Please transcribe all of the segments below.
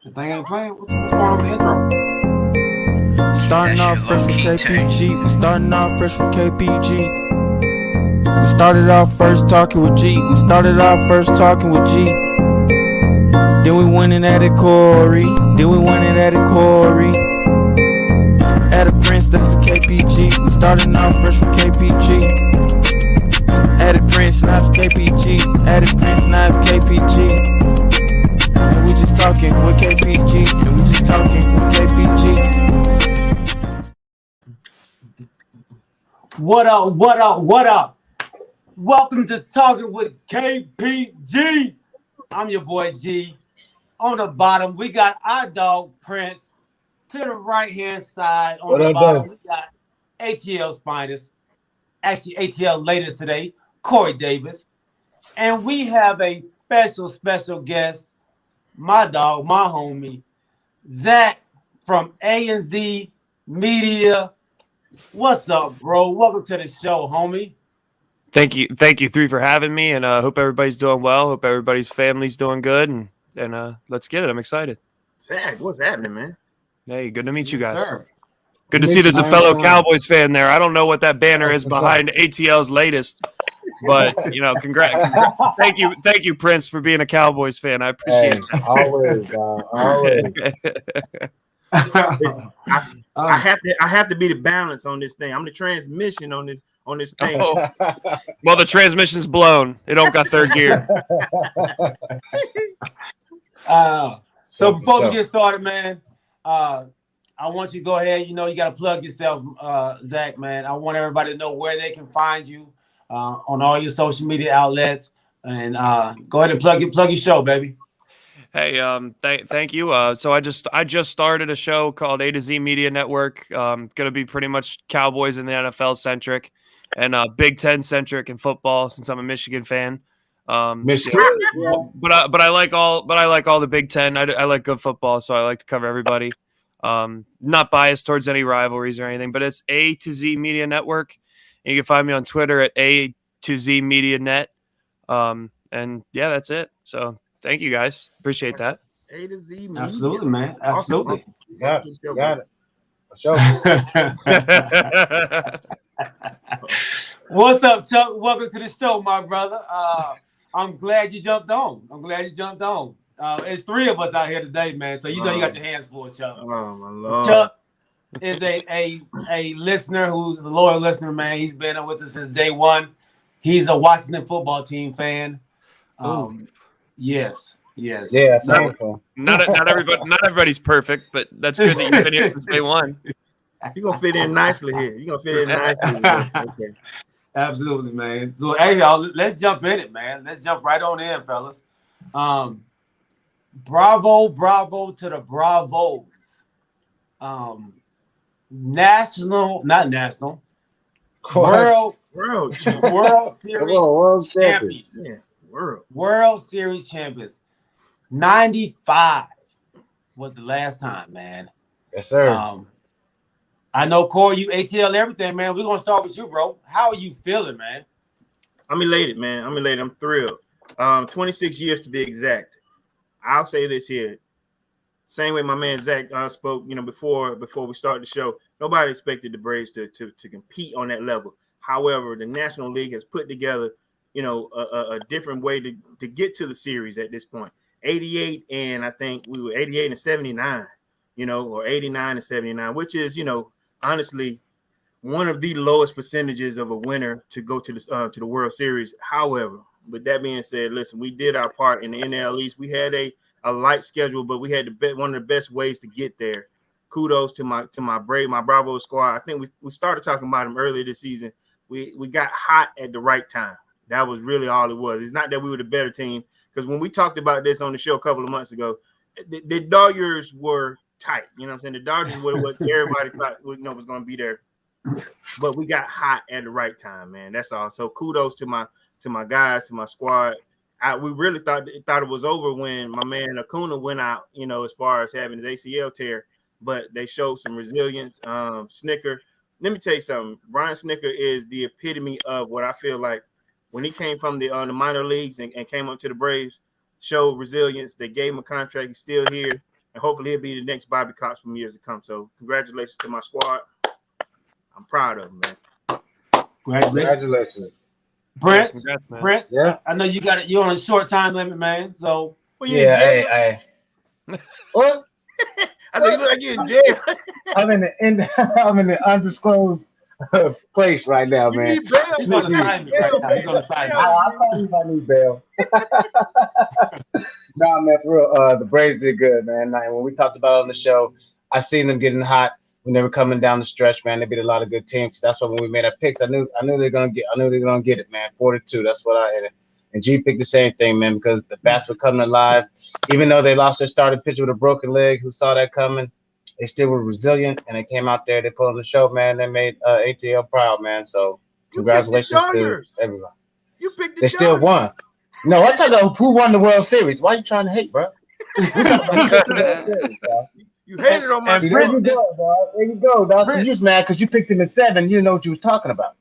The thing ain't playing. What's wrong with the intro? Starting off fresh with KPG. We starting off fresh with KPG. We started off first talking with G. We started off first talking with G. Then we went and added Corey. Then we went and added Corey. Added Prince, that's KPG. We started off fresh with KPG. Added Prince, now it's KPG. Added Prince, now it's KPG. And we just talking with KPG. And we just talking with KPG. What up? What up? What up? Welcome to Talking with KPG. I'm your boy G. On the bottom, we got our dog Prince. To the right-hand side, on the bottom, we got ATL's finest. Actually, ATL latest today, Corey Davis. And we have a special guest, my dog, my homie, Zack from A&Z Media. What's up, bro? Welcome to the show, homie. Thank you, Three, for having me, and hope everybody's doing well. Hope everybody's family's doing good, and let's get it. I'm excited. Zack, what's happening, man? Hey, good to meet you Yes, guys. sir. Good to see there's a fellow Cowboys fan there. I don't know what that banner is behind ATL's latest, but congrats. Thank you, Prince, for being a Cowboys fan. I appreciate it. Always. I have to be the balance on this thing. I'm the transmission on this thing. Oh. Well, the transmission's blown. It don't got third gear. So before we get started, man, I want you to go ahead. You got to plug yourself, Zack, man. I want everybody to know where they can find you on all your social media outlets, and go ahead and plug your show, baby. Hey, thank you. So I just started a show called A to Z Media Network. Gonna be pretty much Cowboys and the NFL centric, and Big Ten centric in football, since I'm a Michigan fan. Michigan, but I like all the Big Ten. I like good football, so I like to cover everybody. Not biased towards any rivalries or anything, but it's A to Z Media Network. And you can find me on Twitter at A to Z Media Net. And yeah, that's it. So thank you guys. Appreciate that. A to Z Media. Absolutely, man. Absolutely. got it. Sure. What's up, Chuck? Welcome to the show, my brother. I'm glad you jumped on. It's three of us out here today, man. So you got your hands full, Chuck. Oh my Lord. Chuck is a listener who's a loyal listener, man. He's been with us since day one. He's a Washington football team fan. Yes. Yeah. So, not everybody's perfect, but that's good that you've been here since day one. You're gonna fit in nicely here. Okay. Absolutely, man. So hey, y'all, let's jump in it, man. Let's jump right on in, fellas. Bravo to the Bravos. World Series champions. Yeah, World Series champions. 95 was the last time, man. Yes, sir. I know, Corey, you ATL everything, man. We're gonna start with you, bro. How are you feeling, man? I'm elated, man. I'm thrilled. 26 years to be exact. I'll say this here. Same way my man Zack spoke, before we started the show. Nobody expected the Braves to compete on that level. However, the National League has put together, a different way to get to the series at this point. 88 and I think we were 88 and 79, or 89 and 79, which is, honestly, one of the lowest percentages of a winner to go to the World Series. However, with that being said, listen, we did our part in the NL East. We had a light schedule, but we had one of the best ways to get there. Kudos to my Bravo squad. I think we started talking about them earlier this season. We got hot at the right time. That was really all it was. It's not that we were the better team, because when we talked about this on the show a couple of months ago, the Dodgers were tight. You know what I'm saying? The Dodgers were what everybody thought was going to be there. But we got hot at the right time, man. That's all. So kudos to my guys, to my squad. We really thought it was over when my man Acuna went out, as far as having his ACL tear, but they showed some resilience. Snicker, let me tell you something. Brian Snicker is the epitome of what I feel like when he came from the minor leagues and came up to the Braves, showed resilience. They gave him a contract. He's still here. and hopefully he'll be the next Bobby Cox from years to come. So congratulations to my squad. I'm proud of him, man. Congratulations. Prince, Congrats, man. Prince. Yeah. I know you're on a short time limit, man. So Well, you in jail? What? I said, you look like you're in jail. I'm in the undisclosed place right now, man. You need bail. he's on assignment right now. He's on assignment. I'll call you if I need bail. Nah, man, for real. The Braves did good, man. Like, when we talked about it on the show, I seen them getting hot when they were coming down the stretch, man. They beat a lot of good teams. That's why when we made our picks, I knew they're gonna get it, man. 4-2. That's what I had. And G picked the same thing, man, because the bats were coming alive. Even though they lost their starting pitcher with a broken leg, who saw that coming? They still were resilient, and they came out there. They put on the show, man. They made ATL proud, man. So congratulations to everyone. You picked the They still won. No, I'm talking about who won the World Series. Why are you trying to hate, bro? You hated on my See, there you go, dog. There you go, dog. So you just mad because you picked him at 7. You didn't know what you was talking about.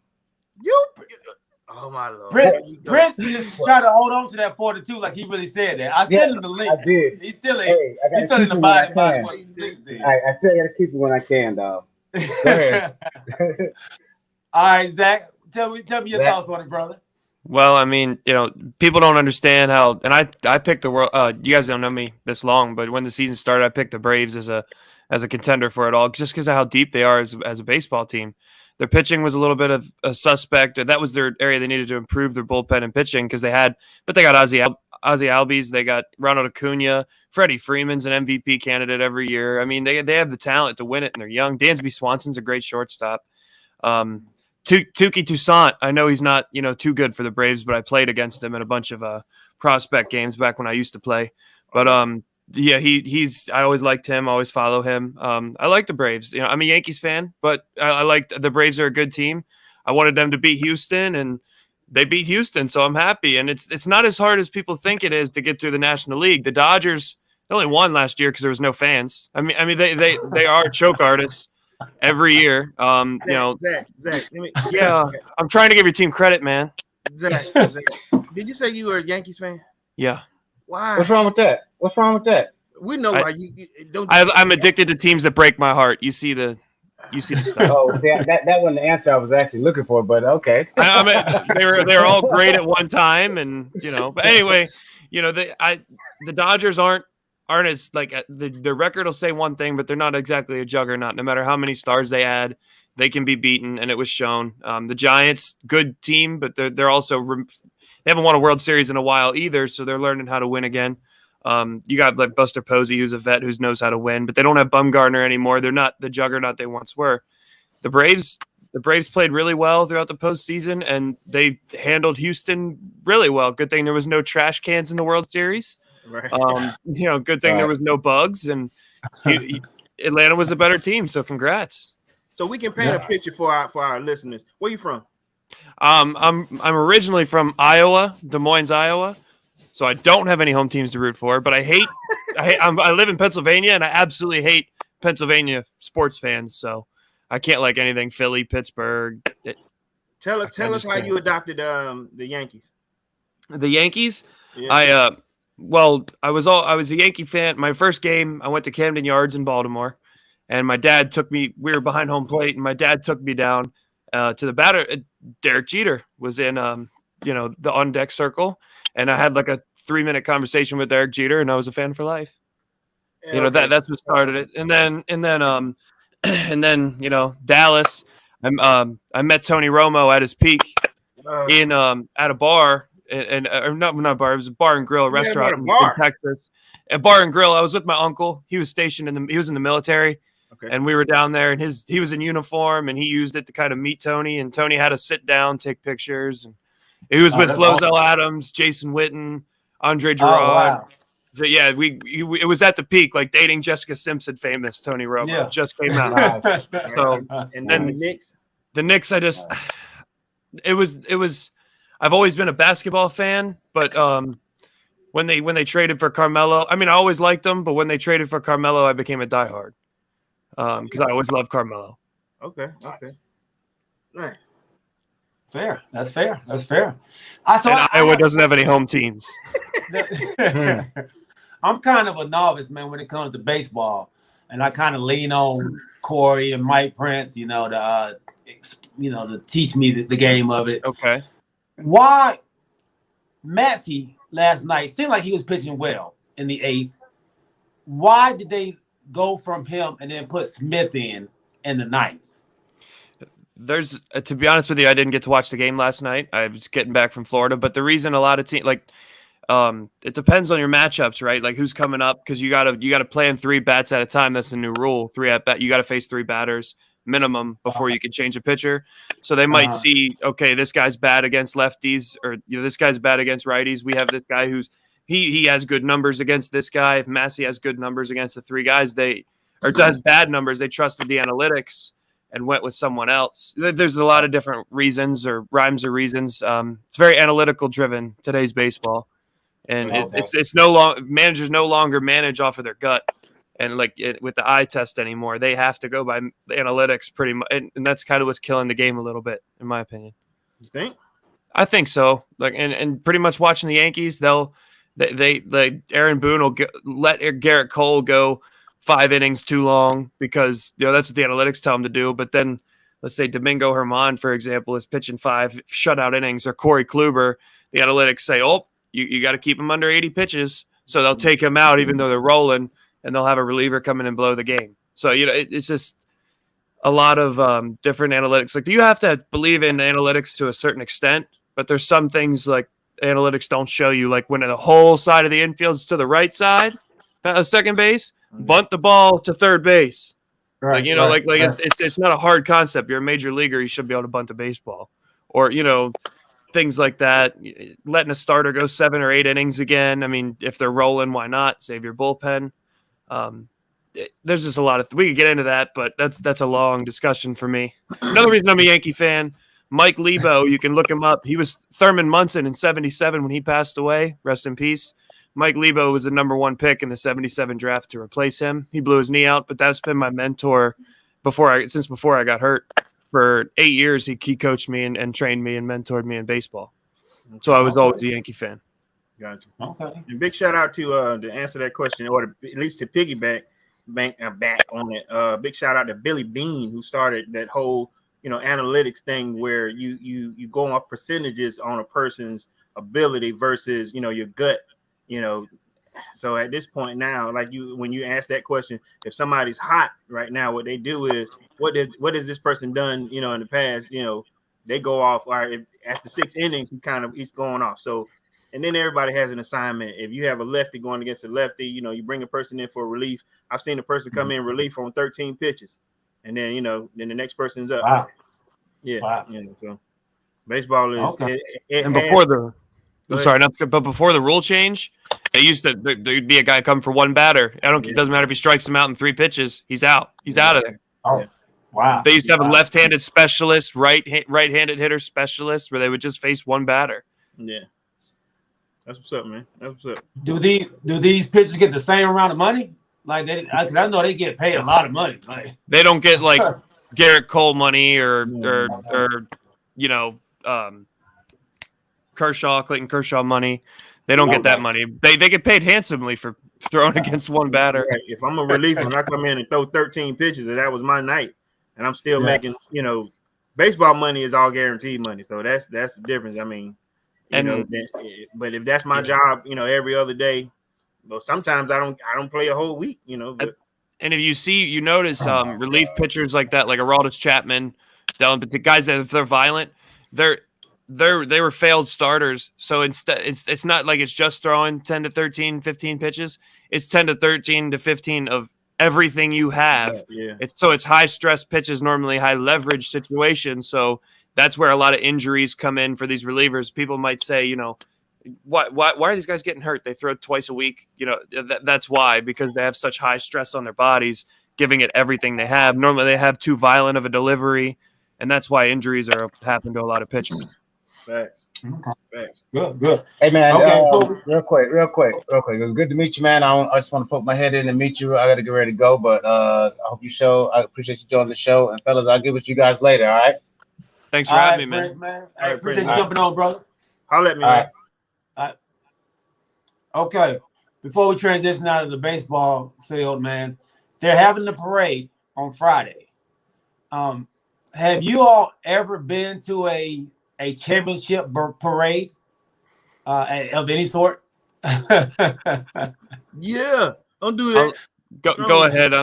Oh my Lord. Prince just trying to hold on to that 4-2 like he really said that. I sent him the link. I did. He's still Hey, I still in the body what he said. I still got to keep it when I can, dog. Go ahead. All right, Zach, tell me your thoughts on it, brother. Well, I mean, people don't understand how, and I picked the world. You guys don't know me this long, but when the season started, I picked the Braves as a contender for it all, just because of how deep they are as a baseball team. Their pitching was a little bit of a suspect. That was their area they needed to improve their bullpen and pitching because they got Ozzie Albies, they got Ronald Acuna, Freddie Freeman's an MVP candidate every year. I mean, they have the talent to win it, and they're young. Dansby Swanson's a great shortstop. Touki Toussaint, I know he's not too good for the Braves, but I played against him in a bunch of prospect games back when I used to play. But yeah, he's. I always liked him. Always follow him. I like the Braves. I'm a Yankees fan, but I like the Braves are a good team. I wanted them to beat Houston, and they beat Houston, so I'm happy. And it's not as hard as people think it is to get through the National League. The Dodgers only won last year because there was no fans. I mean they are choke artists every year. Zach, yeah, I'm trying to give your team credit, man. Zach, did you say you were a Yankees fan? Yeah. Why? What's wrong with that? We know why you don't. I'm addicted to teams that break my heart. You see the stuff. Oh, that wasn't the answer I was actually looking for, but okay. I mean, they were all great at one time, and But anyway, the Dodgers aren't as like the record will say one thing, but they're not exactly a juggernaut. No matter how many stars they add, they can be beaten, and it was shown. The Giants, good team, but they're also they haven't won a World Series in a while either, so they're learning how to win again. You got like Buster Posey, who's a vet who knows how to win, but they don't have Bumgarner anymore. They're not the juggernaut they once were. The Braves played really well throughout the postseason, and they handled Houston really well. Good thing there was no trash cans in the World Series. Right. Good thing there was no bugs, and Atlanta was a better team. So congrats. So we can paint a picture for our listeners. Where you from? I'm originally from Iowa, Des Moines, Iowa. So I don't have any home teams to root for, but I live in Pennsylvania, and I absolutely hate Pennsylvania sports fans. So I can't like anything Philly, Pittsburgh. Tell us how you adopted the Yankees. The Yankees? Yeah. I was a Yankee fan. My first game, I went to Camden Yards in Baltimore, and my dad took me. We were behind home plate, and my dad took me down to the batter. Derek Jeter was in the on deck circle, and I had like a 3-minute conversation with Derek Jeter, and I was a fan for life. Yeah, That's what started it. And then Dallas. I met Tony Romo at his peak at a bar. Not a bar. It was a bar and grill, a restaurant in Texas. A bar and grill. I was with my uncle. He was stationed he was in the military, and we were down there. And he was in uniform, and he used it to kind of meet Tony. And Tony had to sit down, take pictures. And he was with Flozell Adams, Jason Witten, Andre Gerard. Oh, wow. So yeah, it was at the peak, like dating Jessica Simpson. Famous Tony Romo just came out. So and then the Knicks. It was. I've always been a basketball fan, but when they traded for Carmelo, I mean, I always liked them, but when they traded for Carmelo, I became a diehard because I always loved Carmelo. Okay, nice. Fair. That's fair. Iowa doesn't have any home teams. I'm kind of a novice, man, when it comes to baseball, and I kind of lean on Corey and Mike Prince, to teach me the game of it. Okay. Why Matsy last night seemed like he was pitching well in the 8th. Why did they go from him and then put Smith in the 9th? There's to be honest with you, I didn't get to watch the game last night. I was getting back from Florida, but the reason a lot of teams it depends on your matchups, right? Like who's coming up, because you gotta play in 3 bats at a time. That's the new rule. 3 at bat. You got to face 3 batters minimum before you can change a pitcher. So they might see, okay, this guy's bad against lefties, or this guy's bad against righties. We have this guy who's he has good numbers against this guy. If Massey has good numbers against the 3 guys, has bad numbers, they trusted the analytics and went with someone else. There's a lot of different reasons or rhymes or reasons. It's very analytical driven, today's baseball. And it's no longer, managers no longer manage off of their gut and with the eye test anymore. They have to go by analytics pretty much, and that's kind of what's killing the game a little bit, in my opinion. You think? I think so. And pretty much watching the Yankees, Aaron Boone will let Garrett Cole go 5 innings too long because that's what the analytics tell him to do. But then let's say Domingo Germán, for example, is pitching 5 shutout innings, or Corey Kluber, the analytics say, you got to keep him under 80 pitches. So they'll take him out even though they're rolling, and they'll have a reliever come in and blow the game. So, it's just a lot of different analytics. Like, you have to believe in analytics to a certain extent, but there's some things like analytics don't show you, like when the whole side of the infield's to the right side, second base, bunt the ball to third base. Right, it's not a hard concept. You're a major leaguer, you should be able to bunt a baseball. Or, things like that, letting a starter go 7 or 8 innings again. I mean, if they're rolling, why not? Save your bullpen. There's just a lot of we could get into that, but that's a long discussion for me. Another reason I'm a Yankee fan, Mike Lebo, you can look him up. He was Thurman Munson in 1977 when he passed away. Rest in peace. Mike Lebo was the number 1 pick in the 1977 draft to replace him. He blew his knee out, but that's been my mentor before I got hurt. For 8 years, he coached me and trained me and mentored me in baseball. So I was always a Yankee fan. Gotcha. Okay. And big shout out to answer that question, or at least to piggyback back on it. Big shout out to Billy Bean, who started that whole analytics thing where you go off percentages on a person's ability versus your gut. So at this point now, when you ask that question, if somebody's hot right now, what they do is what has this person done in the past? They go off. All right, after 6 innings, he's going off. So, and then everybody has an assignment. If you have a lefty going against a lefty, you bring a person in for relief. I've seen a person come in relief on 13 pitches, and then then the next person's up. Wow. Yeah. Wow. So baseball is okay. But before the rule change, there'd be a guy come for 1 batter. It doesn't matter if he strikes him out in 3 pitches. He's out. He's out of there. Oh, wow. They used to have a left-handed specialist, right-handed hitter specialist, where they would just face 1 batter. Yeah, that's what's up, man. That's what's up. Do these pitchers get the same amount of money? Because I know they get paid a lot of money. They don't get Garrett Cole money or Clayton Kershaw money. They don't get that money. They get paid handsomely for throwing against 1 batter. Right. If I'm a reliever and I come in and throw 13 pitches, and that was my night, and I'm still making, baseball money is all guaranteed money. So that's the difference. I mean, but if that's my job, every other day, well, sometimes I don't play a whole week, But. And if you notice relief pitchers like that, like Aroldis Chapman, but the guys that if they're violent, they were failed starters. So instead, it's not like it's just throwing 10 to 13, 15 pitches. It's 10 to 13 to 15 of everything you have. Yeah. It's high stress pitches, normally high leverage situations. So that's where a lot of injuries come in for these relievers. People might say, why are these guys getting hurt? They throw twice a week. That's why, because they have such high stress on their bodies, giving it everything they have. Normally they have too violent of a delivery, and that's why injuries happen to a lot of pitchers. Facts. Good. Hey man, real quick. It was good to meet you, man. I just want to put my head in and meet you. I got to get ready to go, but I hope I appreciate you joining the show. And fellas, I'll get with you guys later. All right. Thanks for having me, man. I appreciate you jumping on, brother. Holler at me. All right. Okay. before we transition out of the baseball field, man, they're having the parade on Friday. Have you all ever been to a championship parade of any sort? Yeah, don't do that. Go ahead.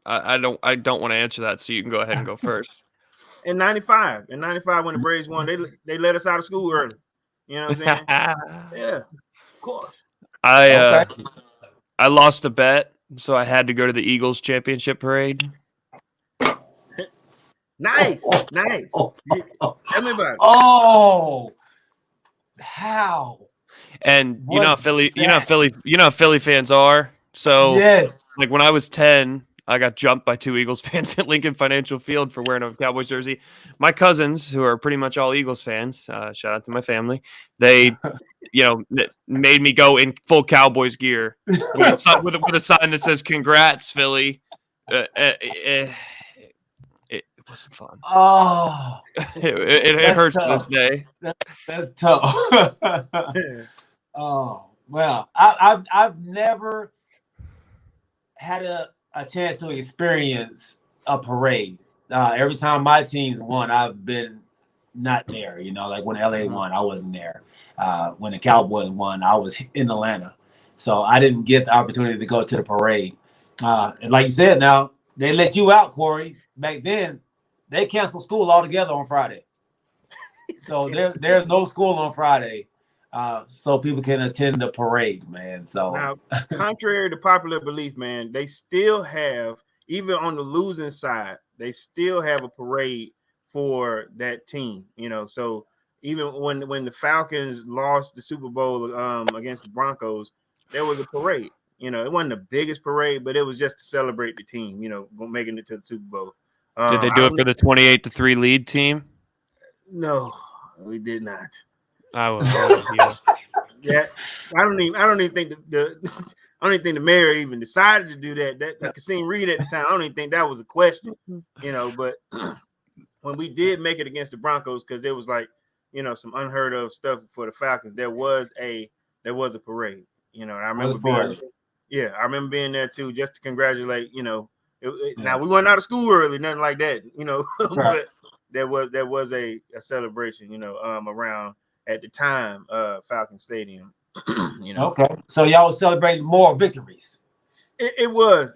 I don't want to answer that, so you can go ahead and go first. In '95, when the Braves won, they let us out of school early. You know what I'm saying? Yeah, of course. I lost a bet, so I had to go to the Eagles championship parade. Nice. Tell me about it. Oh, how? And you What know how Philly fans are. So yeah. like when I was 10, I got jumped by 2 Eagles fans at Lincoln Financial Field for wearing a Cowboys jersey. My cousins, who are pretty much all Eagles fans, shout out to my family, they, made me go in full Cowboys gear with a sign that says "Congrats, Philly." It wasn't fun. Oh, It hurts to this day. That's tough. Oh well, I've never had a chance to experience a parade. Every time my teams won, I've been not there. Like when LA won, I wasn't there. When the Cowboys won, I was in Atlanta, so I didn't get the opportunity to go to the parade. And like you said, now they let you out, Corey. Back then, they canceled school altogether on Friday, so there's no school on Friday. So people can attend the parade, man. So now, contrary to popular belief, man, they still have, even on the losing side, they still have a parade for that team. So even when the Falcons lost the Super Bowl against the Broncos, there was a parade. It wasn't the biggest parade, but it was just to celebrate the team. Making it to the Super Bowl. Did they do it for the 28-3 lead team? No, we did not. I was Yeah, I don't even think the mayor even decided to do that. That Kasim Reed at the time, I don't even think that was a question, But when we did make it against the Broncos, because there was like, some unheard of stuff for the Falcons, there was a parade. I remember I remember being there too, just to congratulate. Now we weren't out of school early, nothing like that, Right. but there was a celebration, around at the time, Falcon Stadium. Okay, so y'all was celebrating more victories. It was.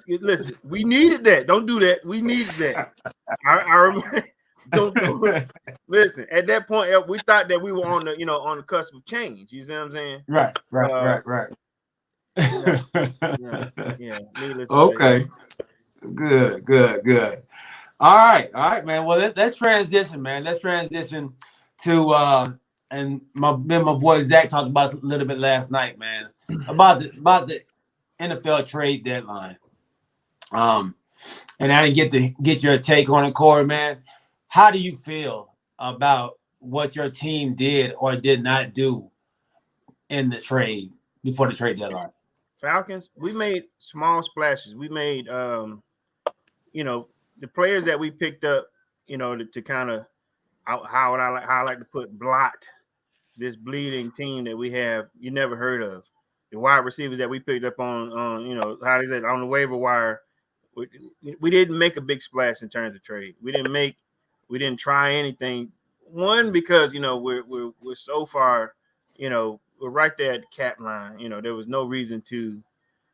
Listen, we needed that. Don't do that. We needed that. I remember. Don't do it. Listen, at that point, we thought that we were on the cusp of change. You see what I'm saying? Right. Yeah. Needless to Okay. say. Good. All right, man. Well, let's transition, man. Let's transition to and my boy Zack talked about it a little bit last night, man, about the NFL trade deadline. And I didn't get your take on it, Corey, man. How do you feel about what your team did or did not do in the trade before the trade deadline? Falcons, we made small splashes. We made the players that we picked up, to kind of how I like to put blot this bleeding team that we have. You never heard of the wide receivers that we picked up on how is it on the waiver wire. We didn't make a big splash in terms of trade. We didn't try anything. One, because we're so far, we're right there at the cap line. There was no reason to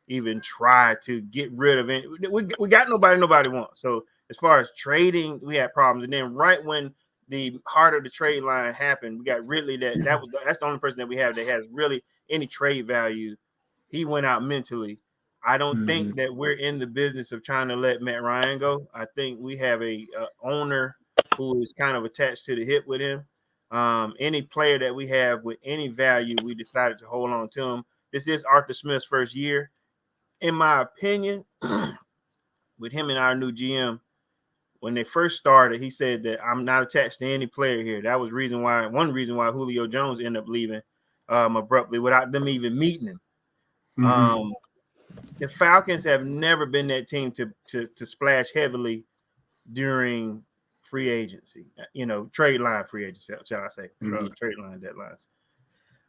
even try to get rid of it. We got nobody wants. So as far as trading, we had problems. And then right when the heart of the trade line happened, we got Ridley. That's the only person that we have that has really any trade value. He went out mentally. I don't think that we're in the business of trying to let Matt Ryan go. I think we have a owner who is kind of attached to the hip with him. Any player that we have with any value, we decided to hold on to him. This is Arthur Smith's first year. In my opinion, with him and our new GM, when they first started, he said that I'm not attached to any player here. That was one reason why Julio Jones ended up leaving abruptly without them even meeting him. The Falcons have never been that team to splash heavily during free agency, trade line free agency, shall I say, trade line deadlines.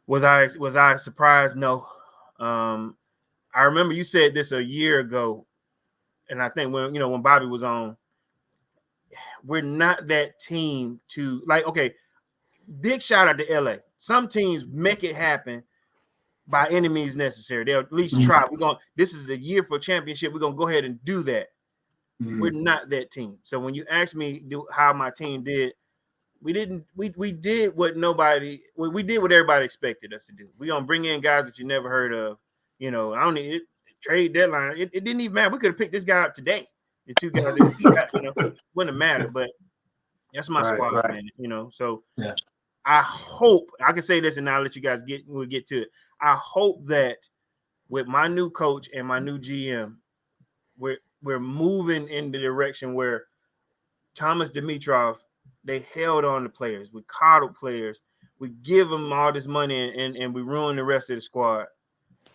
Was I surprised? No. I remember you said this a year ago, and I think when Bobby was on, we're not that team to okay. Big shout out to LA. Some teams make it happen by any means necessary. They'll at least try. This is the year for championship. We're gonna go ahead and do that. We're not that team. So when you ask me how my team did, we didn't. We did what we did what everybody expected us to do. We gonna bring in guys that you never heard of. I don't need trade deadline. It didn't even matter. We could have picked this guy up today. The two guys that wouldn't have mattered. But that's my squad, man. So yeah. I hope I can say this, and I'll let you guys get to it. I hope that with my new coach and my new GM, we're moving in the direction where Thomas Dimitrov, they held on to players. We coddled players. We give them all this money and we ruin the rest of the squad.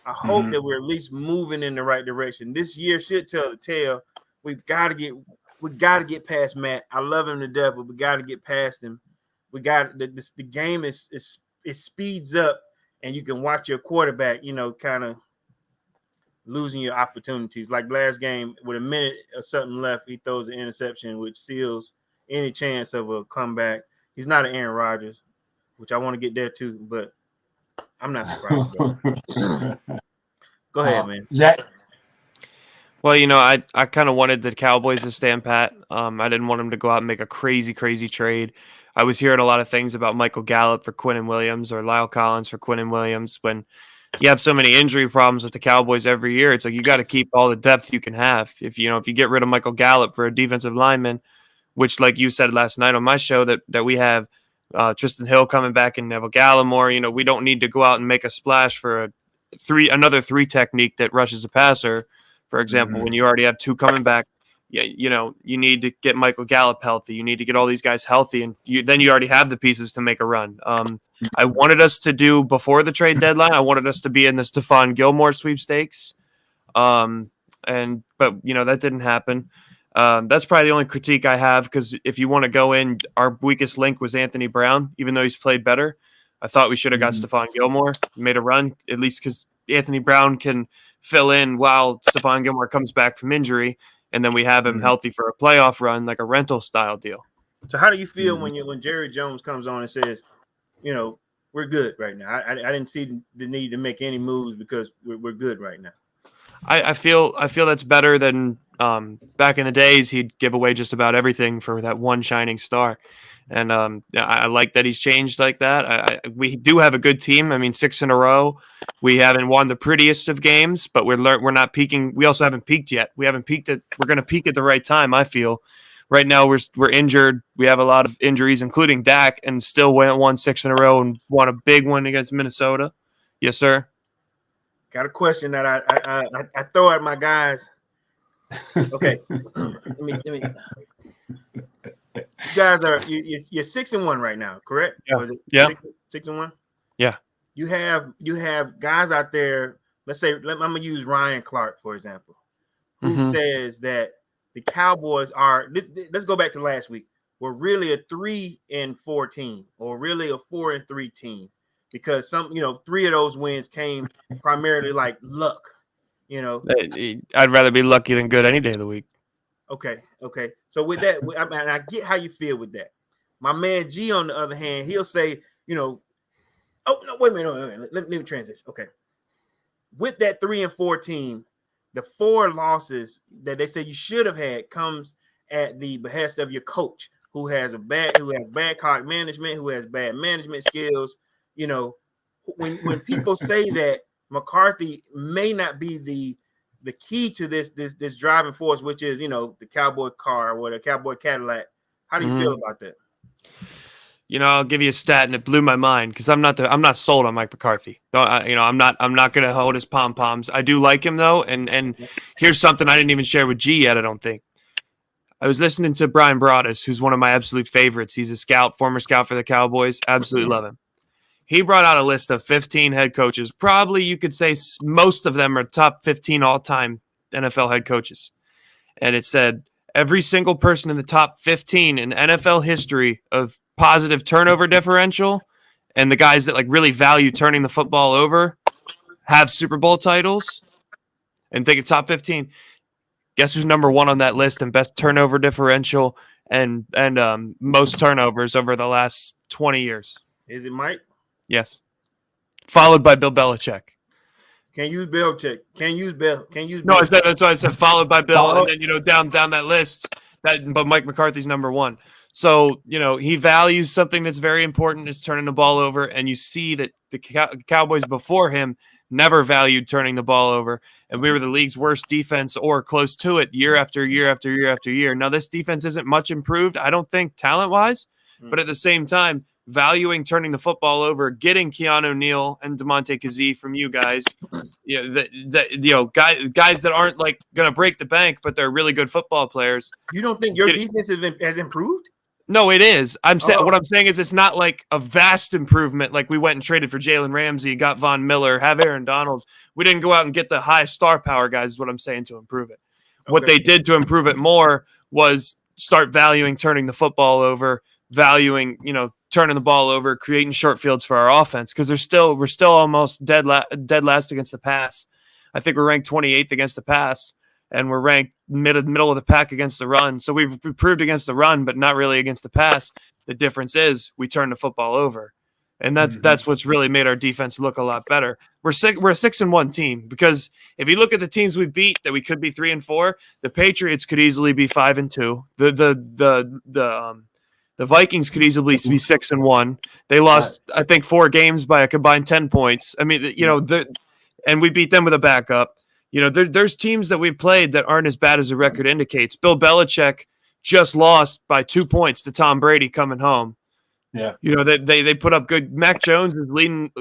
I hope that we're at least moving in the right direction. This year should tell the tale. We got to get past Matt. I love him to death, but we got to get past him. We got the game it speeds up, and you can watch your quarterback, kind of losing your opportunities. Like last game, with a minute or something left, he throws an interception, which seals any chance of a comeback. He's not an Aaron Rodgers, which I want to get there too, but I'm not surprised. Go ahead, man. Zach. Well, I kind of wanted the Cowboys to stand pat. I didn't want them to go out and make a crazy, crazy trade. I was hearing a lot of things about Michael Gallup for Quinnen Williams or Lyle Collins for Quinnen Williams. When you have so many injury problems with the Cowboys every year, it's like you got to keep all the depth you can have. If you get rid of Michael Gallup for a defensive lineman, which, like you said last night on my show, that we have Tristan Hill coming back and Neville Gallimore, we don't need to go out and make a splash for another three technique that rushes the passer. For example, when you already have two coming back, you need to get Michael Gallup healthy. You need to get all these guys healthy, and then you already have the pieces to make a run. I wanted us to do before the trade deadline. I wanted us to be in the Stephon Gilmore sweepstakes, but that didn't happen. That's probably the only critique I have, because if you want to go in, our weakest link was Anthony Brown, even though he's played better. I thought we should have got Stephon Gilmore, made a run, at least because Anthony Brown can fill in while Stephon Gilmore comes back from injury, and then we have him healthy for a playoff run, like a rental style deal. So how do you feel when Jerry Jones comes on and says, we're good right now? I didn't see the need to make any moves because we're good right now. I feel that's better than back in the days. He'd give away just about everything for that one shining star. And I like that he's changed like that. We do have a good team. I mean, 6 in a row. We haven't won the prettiest of games, but we're not peaking. We also haven't peaked yet. We haven't peaked. We're going to peak at the right time, I feel. Right now, we're injured. We have a lot of injuries, including Dak, and still won 6 in a row and won a big one against Minnesota. Yes, sir. Got a question that I throw at my guys. Okay, let me. You guys you're 6-1 right now, correct? Yeah. 6-1. Yeah. You have guys out there. Let's say I'm gonna use Ryan Clark for example, who says that the Cowboys are. Let's go back to last week. We're really a 3-4 team, or really a 4-3 team, because 3 of those wins came primarily like luck. I'd rather be lucky than good any day of the week. Okay. So with that, I get how you feel with that. My man G, on the other hand, he'll say, oh no, wait a minute, let me transition. Okay, with that 3-4 team, the 4 losses that they say you should have had comes at the behest of your coach, who has bad clock management, who has bad management skills. When people say that McCarthy may not be the key to this driving force, which is the Cowboy car or the Cowboy Cadillac, how do you feel about that? I'll give you a stat, and it blew my mind, because I'm not sold on Mike McCarthy. I'm not going to hold his pom poms. I do like him though, and here's something I didn't even share with G yet. I don't think. I was listening to Brian Broaddus, who's one of my absolute favorites. He's a former scout for the Cowboys. Absolutely love him. He brought out a list of 15 head coaches. Probably you could say most of them are top 15 all-time NFL head coaches. And it said every single person in the top 15 in NFL history of positive turnover differential, and the guys that really value turning the football over, have Super Bowl titles. and think of top 15. Guess who's number 1 on that list and best turnover differential and most turnovers over the last 20 years? Is it Mike? Yes. Followed by Bill Belichick. Can't use Belichick. Can't use Bill. No, that's why I said followed by Bill, and then down that list. But Mike McCarthy's number 1. So he values something that's very important, is turning the ball over, and you see that the Cowboys before him never valued turning the ball over, and we were the league's worst defense or close to it year after year after year after year. Now this defense isn't much improved, I don't think, talent-wise, but at the same time, valuing turning the football over, getting Keanu Neal and DeMonte Kazee from you guys, guys that aren't like going to break the bank, but they're really good football players. You don't think your defense has improved? No, it is. What I'm saying is it's not like a vast improvement. Like we went and traded for Jalen Ramsey, got Von Miller, have Aaron Donald. We didn't go out and get the high star power guys. Is what I'm saying to improve it. Okay. What they did to improve it more was start valuing turning the football over, valuing turning the ball over, creating short fields for our offense, because we're still almost dead last against the pass. I think we're ranked 28th against the pass, and we're ranked middle of the pack against the run. So we've improved against the run, but not really against the pass. The difference is we turn the football over, and that's what's really made our defense look a lot better. We're a 6-1 team, because if you look at the teams we beat that we could be 3-4, the Patriots could easily be 5-2. The Vikings could easily be 6-1. They lost, I think, 4 games by a combined 10 points. I mean, and we beat them with a backup. There's teams that we've played that aren't as bad as the record indicates. Bill Belichick just lost by 2 points to Tom Brady coming home. Yeah. They put up good. Mac Jones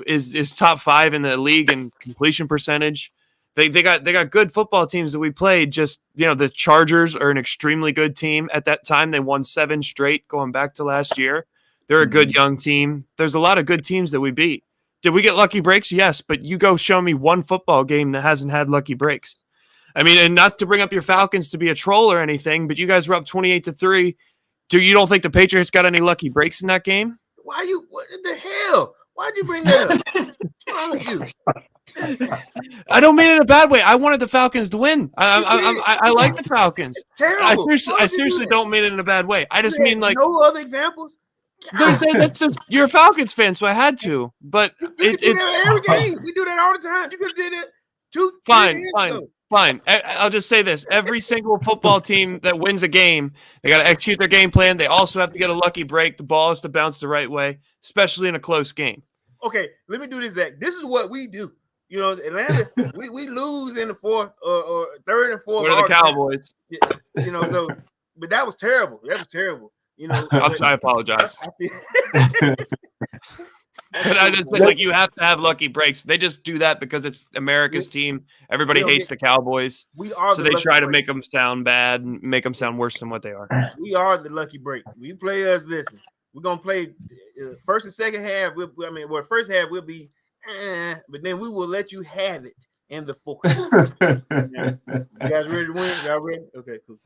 is top 5 in the league in completion percentage. They got good football teams that we played. Just the Chargers are an extremely good team. At that time, they won 7 straight going back to last year. They're a good young team. There's a lot of good teams that we beat. Did we get lucky breaks? Yes, but you go show me one football game that hasn't had lucky breaks. I mean, and not to bring up your Falcons to be a troll or anything, but you guys were up 28-3. You don't think the Patriots got any lucky breaks in that game? What the hell? Why'd you bring that up? What's wrong with you? I don't mean it in a bad way. I wanted the Falcons to win. I like the Falcons. Terrible. I seriously don't mean it in a bad way. I just mean like no other examples. That's just, you're a Falcons fan, so I had to. But it's every game. We do that all the time. You could have did it 2 Fine. I'll just say this: every single football team that wins a game, they got to execute their game plan. They also have to get a lucky break. The ball has to bounce the right way, especially in a close game. Okay, let me do this, Zach. This is what we do. Atlanta, we lose in the 4th or 3rd and 4th. What are the Cowboys? But that was terrible. I apologize. But I just think you have to have lucky breaks. They just do that because it's America's team. Everybody hates the Cowboys. So they try to make them sound bad and make them sound worse than what they are. We are the lucky break. We play us. Listen, we're gonna play first and second half. First half we'll be, but then we will let you have it in the 4th. You guys ready to win? Y'all ready? Okay, cool.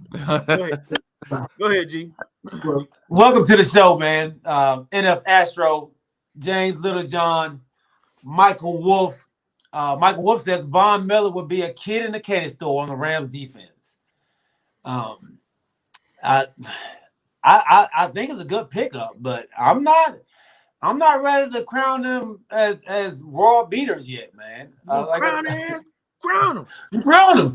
Go ahead, G. Welcome to the show, man. NF Astro, James Littlejohn, Michael Wolf. Michael Wolf says Von Miller would be a kid in the candy store on the Rams defense. I think it's a good pickup, but I'm not ready to crown them as raw beaters yet, man. Crown them.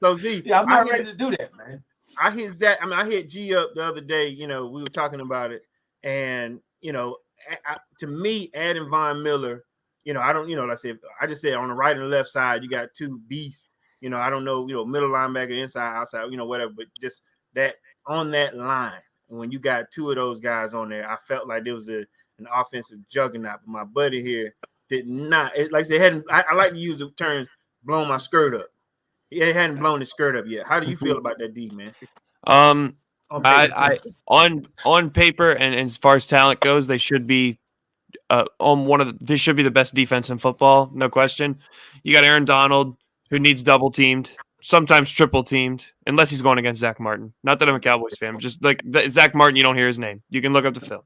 So Z, yeah, I'm not ready to do that, man. I hit Zach. I hit G up the other day. We were talking about it, and to me, adding Von Miller, I don't, like I said, I just said on the right and the left side, you got 2 beasts. I don't know, middle linebacker, inside, outside, whatever, but just that on that line. And when you got 2 of those guys on there, I felt like there was an offensive juggernaut. But my buddy here did not. Like I said, I like to use the terms "blown my skirt up." He hadn't blown his skirt up yet. How do you feel about that D, man? On paper and as far as talent goes, they should be they should be the best defense in football, no question. You got Aaron Donald, who needs double teamed, sometimes triple teamed, unless he's going against Zach Martin. Not that I'm a Cowboys fan, but just like Zach Martin, you don't hear his name. You can look up the film.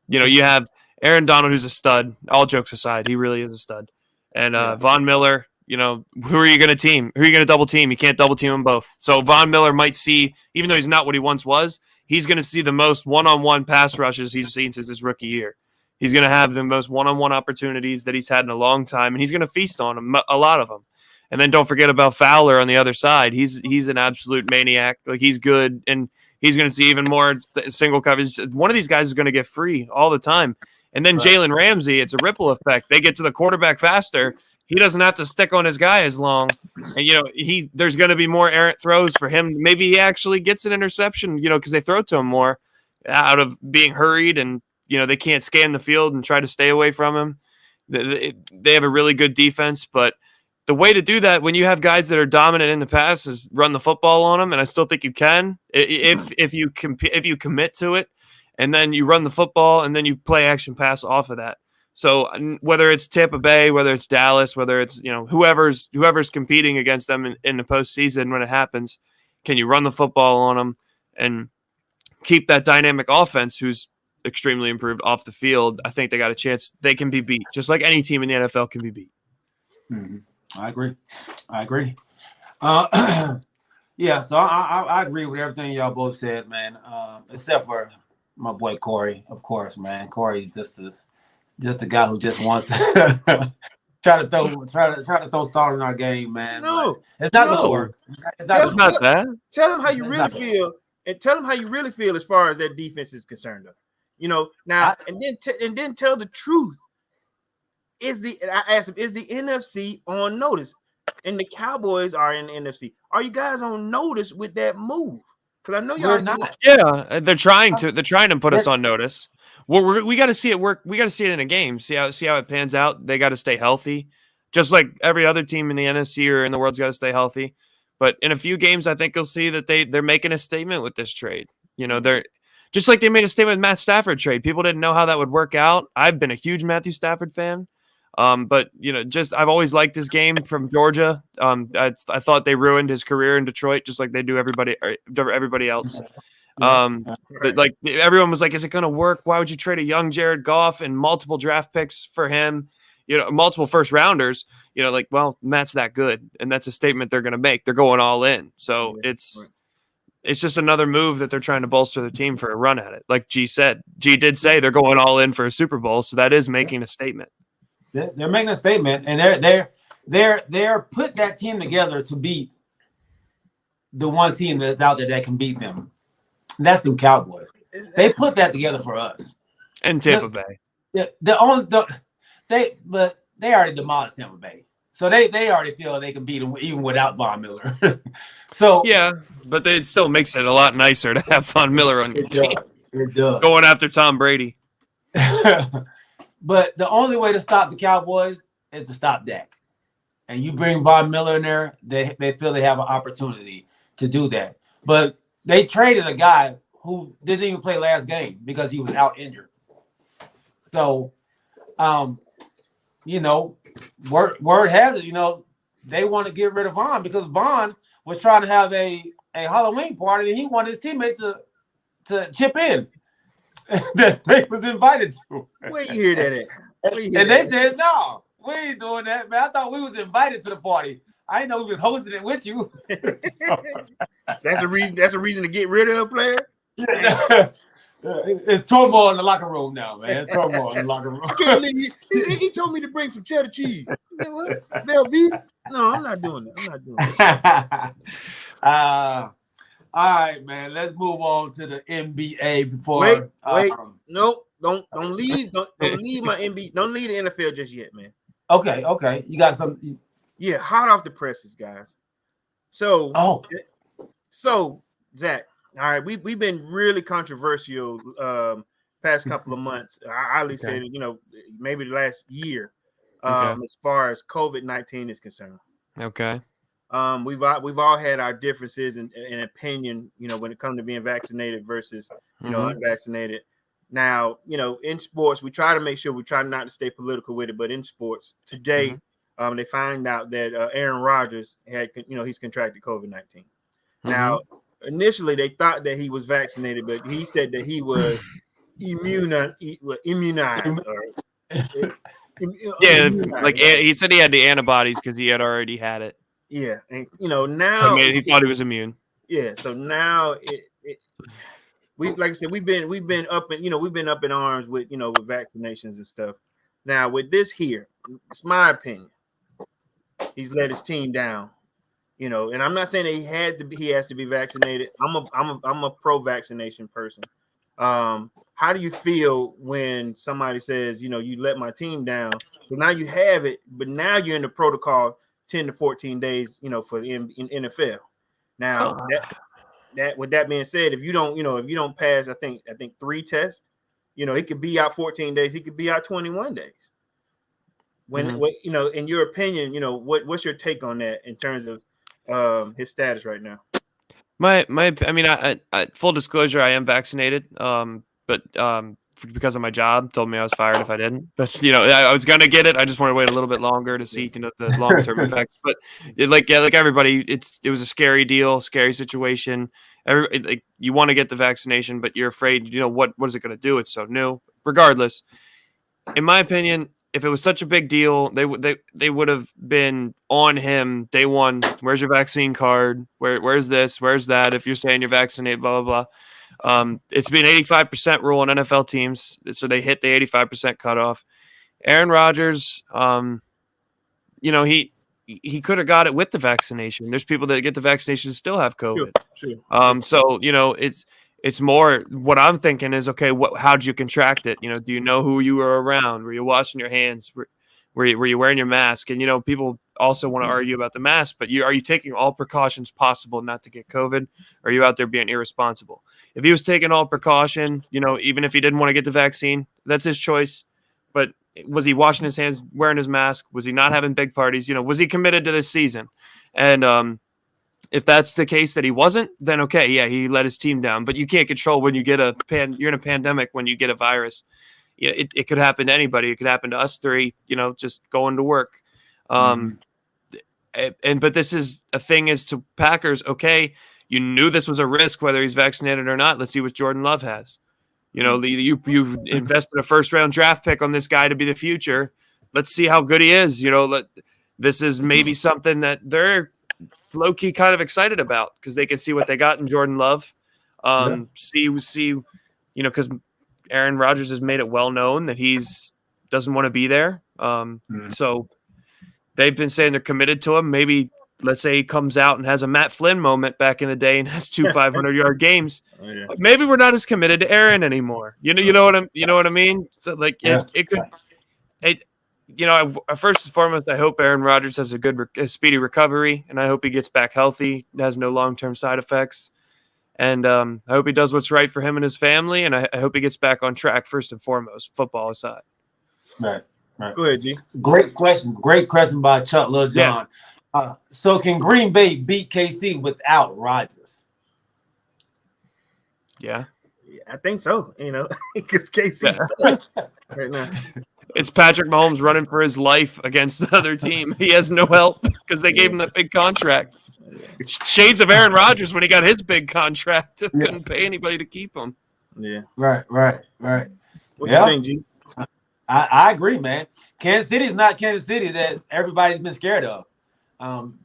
You have Aaron Donald, who's a stud. All jokes aside, he really is a stud. And Von Miller, You know, who are you going to team? Who are you going to double team? You can't double team them both. So Von Miller might see, even though he's not what he once was, he's going to see the most one-on-one pass rushes he's seen since his rookie year. He's going to have the most one-on-one opportunities that he's had in a long time, and he's going to feast on them, a lot of them. And then don't forget about Fowler on the other side. He's an absolute maniac. Like, he's good, and he's going to see even more single coverage. One of these guys is going to get free all the time. And then Jalen Ramsey, it's a ripple effect. They get to the quarterback faster. He doesn't have to stick on his guy as long. And, you know, there's going to be more errant throws for him. Maybe he actually gets an interception, you know, because they throw to him more out of being hurried, and, you know, they can't scan the field and try to stay away from him. They have a really good defense, but the way to do that when you have guys that are dominant in the pass is run the football on them, and I still think you can if you commit to it, and then you run the football, and then you play action pass off of that. So whether it's Tampa Bay, whether it's Dallas, whether it's, you know, whoever's competing against them in the postseason when it happens, can you run the football on them and keep that dynamic offense who's extremely improved off the field? I think they got a chance. They can be beat, just like any team in the NFL can be beat. Mm-hmm. I agree. Yeah, so I agree with everything y'all both said, man. Except for my boy Corey, of course, man. Corey's just a guy who just wants to try to throw salt in our game, man. No, but it's not gonna work. It's not that. Tell him how you really feel, and tell him how you really feel as far as that defense is concerned. You know, now and then tell the truth. I asked him, is the NFC on notice? And the Cowboys are in the NFC. Are you guys on notice with that move? Because I know y'all not. Yeah, they're trying to put us on notice. Well, we got to see it work. We got to see it in a game. See how it pans out. They got to stay healthy, just like every other team in the NFC or in the world's got to stay healthy. But in a few games, I think you'll see that they're making a statement with this trade. You know, they're just like they made a statement with Matt Stafford trade. People didn't know how that would work out. I've been a huge Matthew Stafford fan. But, you know, I've always liked his game from Georgia. I thought they ruined his career in Detroit, just like they do everybody else. But like everyone was like, is it going to work? Why would you trade a young Jared Goff and multiple draft picks for him? You know, multiple first rounders, you know, like, well, Matt's that good. And that's a statement they're going to make. They're going all in. So it's just another move that they're trying to bolster the team for a run at it. Like G said, G did say they're going all in for a Super Bowl. So that is making a statement. They're making a statement, and they're put that team together to beat the one team that's out there that can beat them. And that's the Cowboys. They put that together for us. And Tampa Bay. They already demolished Tampa Bay, so they already feel they can beat them even without Von Miller. So yeah, but it still makes it a lot nicer to have Von Miller on your team. It does. Going after Tom Brady. But the only way to stop the Cowboys is to stop Dak. And you bring Von Miller in there, they feel they have an opportunity to do that. But they traded a guy who didn't even play last game because he was out injured. So, you know, word has it, you know, they want to get rid of Von because Von was trying to have a Halloween party and he wanted his teammates to chip in. That they was invited to. Where you hear that at? And they said, no, we ain't doing that, man. I thought we was invited to the party. I didn't know we was hosting it with you. That's a reason to get rid of a player? It's turmoil in the locker room now, man. Turmoil in the locker room. I can't believe he told me to bring some cheddar cheese. What? Velveeta? No, I'm not doing that. All right, man. Let's move on to the NBA before. Wait. Nope. Don't leave. Don't leave my NBA. Don't leave the NFL just yet, man. Okay. You got something? Yeah, hot off the presses, guys. So Zach. All right, we've been really controversial past couple of months. I at least said, you know, maybe the last year, as far as COVID-19 is concerned. Okay. We've all had our differences in opinion, you know, when it comes to being vaccinated versus, you know, unvaccinated. Now, you know, in sports, we try not to stay political with it, but in sports today, they find out that Aaron Rodgers he's contracted COVID-19. Now, initially they thought that he was vaccinated, but he said that he was immunized. Yeah, like immunized. he said he had the antibodies because he had already had it. Yeah, and So now he thought he was immune. yeah. So now we like I said we've been up and we've been up in arms with with vaccinations and stuff. Now with this here, it's my opinion. He's let his team down. And I'm not saying that he has to be vaccinated. I'm a pro-vaccination person. How do you feel when somebody says, you let my team down? So now you have it, but now you're in the protocol 10 to 14 days, for the in NFL. Now that with that being said, if you don't pass, I think 3 tests, he could be out 14 days, he could be out 21 days. When in your opinion, what's your take on that in terms of his status right now? I mean, I full disclosure, I am vaccinated. But because of my job, told me I was fired if I didn't. But I was gonna get it. I just wanted to wait a little bit longer to see the long term effects. But like everybody, it was a scary deal, scary situation. You want to get the vaccination, but you're afraid. What is it going to do? It's so new. Regardless, in my opinion, if it was such a big deal, they would have been on him day one. Where's your vaccine card? Where's this? Where's that? If you're saying you're vaccinated, blah blah blah. It's been 85% rule on NFL teams, so they hit the 85% cutoff. Aaron Rodgers, he could have got it with the vaccination. There's people that get the vaccination and still have COVID. Sure. So it's more what I'm thinking is, okay, how'd you contract it? Do you know who you were around? Were you washing your hands? Were you wearing your mask? And people also want to argue about the mask, but are you taking all precautions possible not to get COVID? Or are you out there being irresponsible? If he was taking all precaution, even if he didn't want to get the vaccine, that's his choice. But was he washing his hands, wearing his mask? Was he not having big parties? Was he committed to this season? And if that's the case that he wasn't, then okay, yeah, he let his team down. But you can't control when you get you're in a pandemic, when you get a virus. It could happen to anybody. It could happen to us three, just going to work. But this is a thing as to Packers. Okay, you knew this was a risk, whether he's vaccinated or not. Let's see what Jordan Love has. You invested a first-round draft pick on this guy to be the future. Let's see how good he is. This is maybe something that they're low-key kind of excited about because they can see what they got in Jordan Love. See, because Aaron Rodgers has made it well known that he's doesn't want to be there. So they've been saying they're committed to him. Maybe let's say he comes out and has a Matt Flynn moment back in the day and has 2 500-yard games. Oh, yeah. Maybe we're not as committed to Aaron anymore. You know what I mean? So like it could. First and foremost, I hope Aaron Rodgers has a speedy recovery, and I hope he gets back healthy, has no long-term side effects. And I hope he does what's right for him and his family, and I hope he gets back on track first and foremost, football aside. Right. Go ahead, G. Great question by Chuck Lil John. Yeah. So can Green Bay beat KC without Rodgers? Yeah, I think so. Because KC right now. It's Patrick Mahomes running for his life against the other team. He has no help because they gave him that big contract. Shades of Aaron Rodgers when he got his big contract. Couldn't pay anybody to keep him. Yeah. Right. What do you think, G? I agree, man. Kansas City is not Kansas City that everybody's been scared of.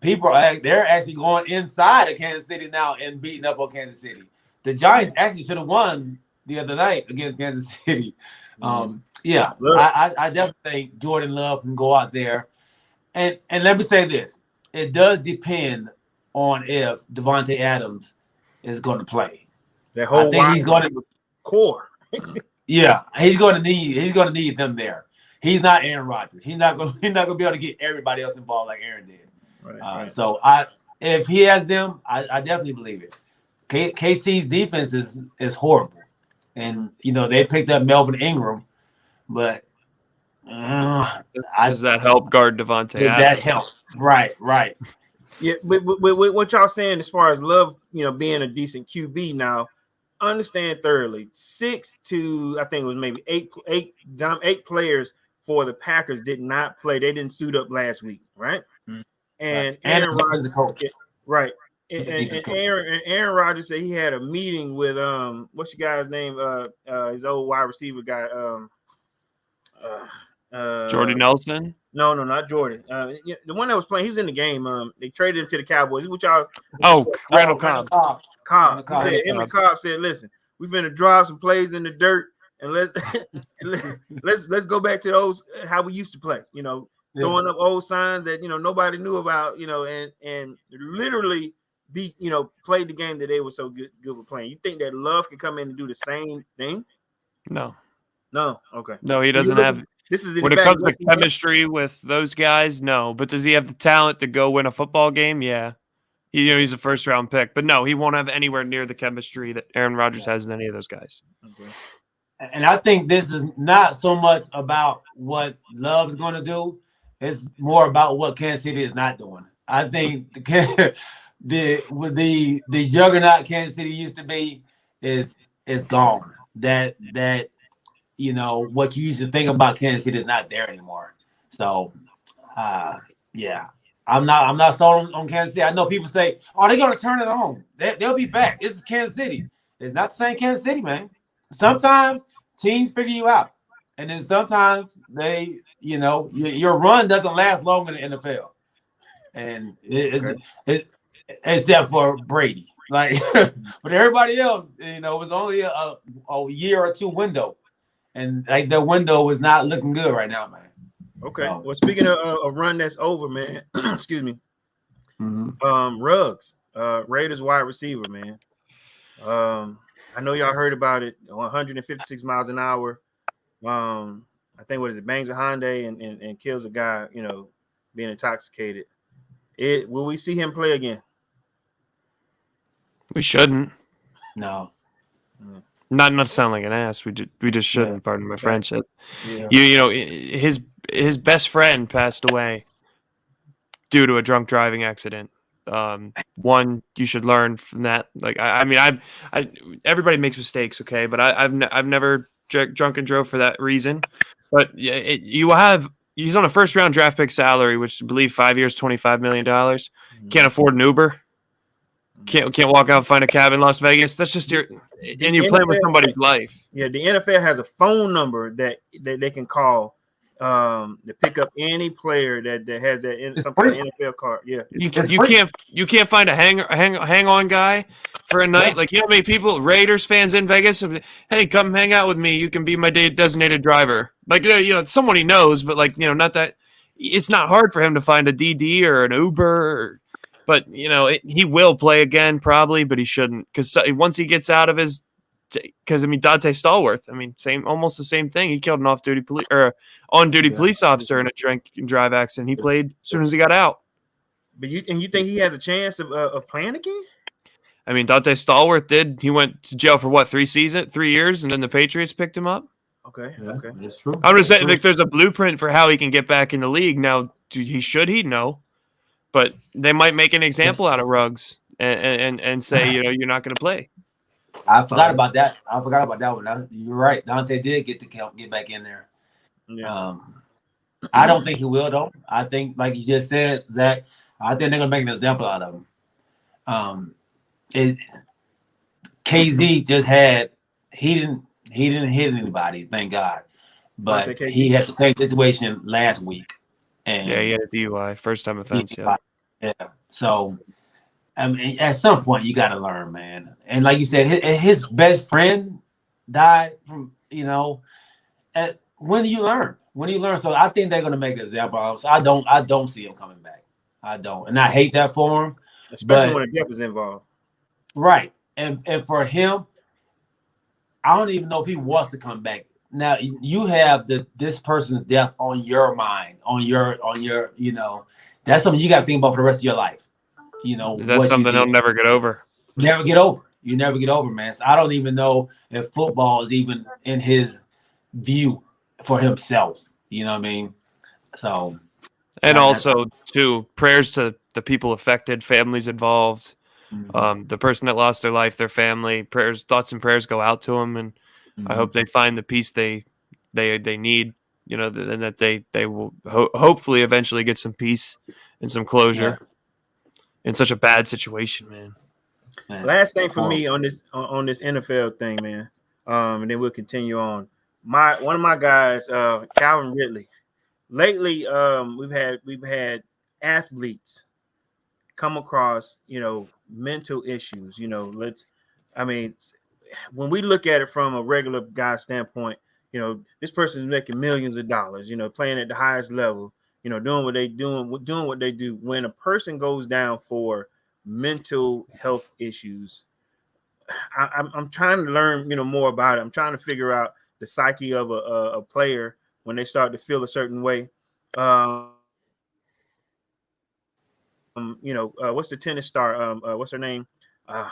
They're actually going inside of Kansas City now and beating up on Kansas City. The Giants actually should have won the other night against Kansas City. Yeah, I definitely think Jordan Love can go out there. And let me say this. It does depend on if Devontae Adams is going to play. I think he's going to core. Yeah, he's going to need them there. He's not Aaron Rodgers. He's not going to be able to get everybody else involved like Aaron did. Right. So if he has them, I definitely believe it. KC's defense is horrible. And they picked up Melvin Ingram. But does that help guard Devontae Adams? That helps? Right. Yeah, but what y'all saying as far as Love, being a decent QB now, understand thoroughly. 6 to I think it was maybe 8 players for the Packers did not play. They didn't suit up last week, right? Mm-hmm. And Aaron Rodgers is a coach, right? And Aaron Rodgers said he had a meeting with what's your guy's name? His old wide receiver guy. Jordy Nelson. No, not Jordan. The one that was playing, he was in the game. They traded him to the Cowboys. Which y'all? Randall Cobb. Cobb. Cobb. He said, him and Cobb said, "Listen, we're gonna drive some plays in the dirt, and let's go back to those how we used to play. You know, throwing up old signs that nobody knew about. You know, and literally played the game that they were so good with playing. You think that Love can come in and do the same thing? No. Okay. No, he doesn't have. This is when it comes to chemistry with those guys, no. But does he have the talent to go win a football game? Yeah. He's a first-round pick. But no, he won't have anywhere near the chemistry that Aaron Rodgers has in any of those guys. Okay. And I think this is not so much about what Love's going to do. It's more about what Kansas City is not doing. I think the juggernaut Kansas City used to be is gone. That what you used to think about Kansas City is not there anymore. So, yeah, I'm not sold on Kansas City. I know people say, "Oh, they're gonna turn it on. They'll be back." It's Kansas City. It's not the same Kansas City, man. Sometimes teams figure you out, and then sometimes they, your run doesn't last long in the NFL, and except for Brady. Like, but everybody else, it was only a year or two window. And like the window is not looking good right now, man. Okay. Well, speaking of a run that's over, man. Excuse me. Mm-hmm. Ruggs, Raiders wide receiver, man. I know y'all heard about it. 156 miles an hour. I think bangs a Hyundai and kills a guy. Being intoxicated. Will we see him play again? We shouldn't. No. Not to sound like an ass. We just shouldn't. Yeah. Pardon my French. Yeah. His best friend passed away due to a drunk driving accident. One, you should learn from that. Like I everybody makes mistakes, okay, but I've never drunk and drove for that reason. But he's on a first round draft pick salary, which I believe 5 years, $25 million. Can't afford an Uber. Can't walk out and find a cab in Las Vegas. That's just you're playing with somebody's life. Yeah, the NFL has a phone number that they can call to pick up any player that has some kind of NFL card. Yeah, you can't find a hang on guy for a night. Like how many people Raiders fans in Vegas? Hey, come hang out with me. You can be my designated driver. Like someone he knows, but not that. It's not hard for him to find a DD or an Uber. But, he will play again probably, but he shouldn't. Because once he gets out of his – because, Dante Stallworth, almost the same thing. He killed an on-duty police officer in a drink and drive accident. He played as soon as he got out. But you think he has a chance of playing again? Dante Stallworth did. He went to jail for, 3 years, and then the Patriots picked him up? Okay, yeah, okay. That's true. I'm just saying, there's a blueprint for how he can get back in the league. Now, should he? No. But they might make an example out of Ruggs and say, you're not going to play. I forgot about that. One. You're right. Dante did get back in there. Yeah. I don't think he will, though. I think, like you just said, Zach, I think they're going to make an example out of him. KZ just he didn't hit anybody, thank God. But he had the same situation last week. And he had a DUI, first time offense. Yeah. So, at some point you got to learn, man. And like you said, his best friend died from. When do you learn? So I think they're going to make an example of him. So I don't see him coming back. I don't, and I hate that for him, especially when death is involved. Right, and for him, I don't even know if he wants to come back. Now you have this person's death on your mind, on your, that's something you got to think about for the rest of your life. That's something he'll never get over. Never get over. You never get over, man. So I don't even know if football is even in his view for himself. You know what I mean? So, and also too, prayers to the people affected, families involved, the person that lost their life, their family. Thoughts and prayers go out to them, and I hope they find the peace they need, and that they will hopefully eventually get some peace and some closure in such a bad situation, man. Last thing for me on this NFL thing, man, and then we'll continue on. One of my guys, Calvin Ridley, lately, we've had athletes come across, mental issues. I mean, when we look at it from a regular guy standpoint, this person is making millions of dollars, playing at the highest level, doing what they do. When a person goes down for mental health issues, I'm trying to learn, more about it. I'm trying to figure out the psyche of a player when they start to feel a certain way. What's the tennis star? What's her name? I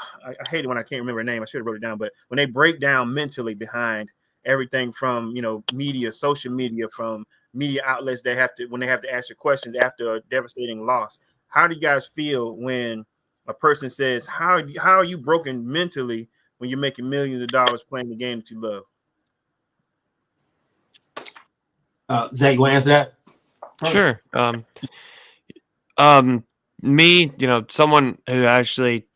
hate it when I can't remember her name. I should have wrote it down. But when they break down mentally behind everything from media, social media, from media outlets, when they have to answer questions after a devastating loss. How do you guys feel when a person says, "How are you broken mentally when you're making millions of dollars playing the game that you love?" Zach, you want to answer that? Sure. Me, someone who actually,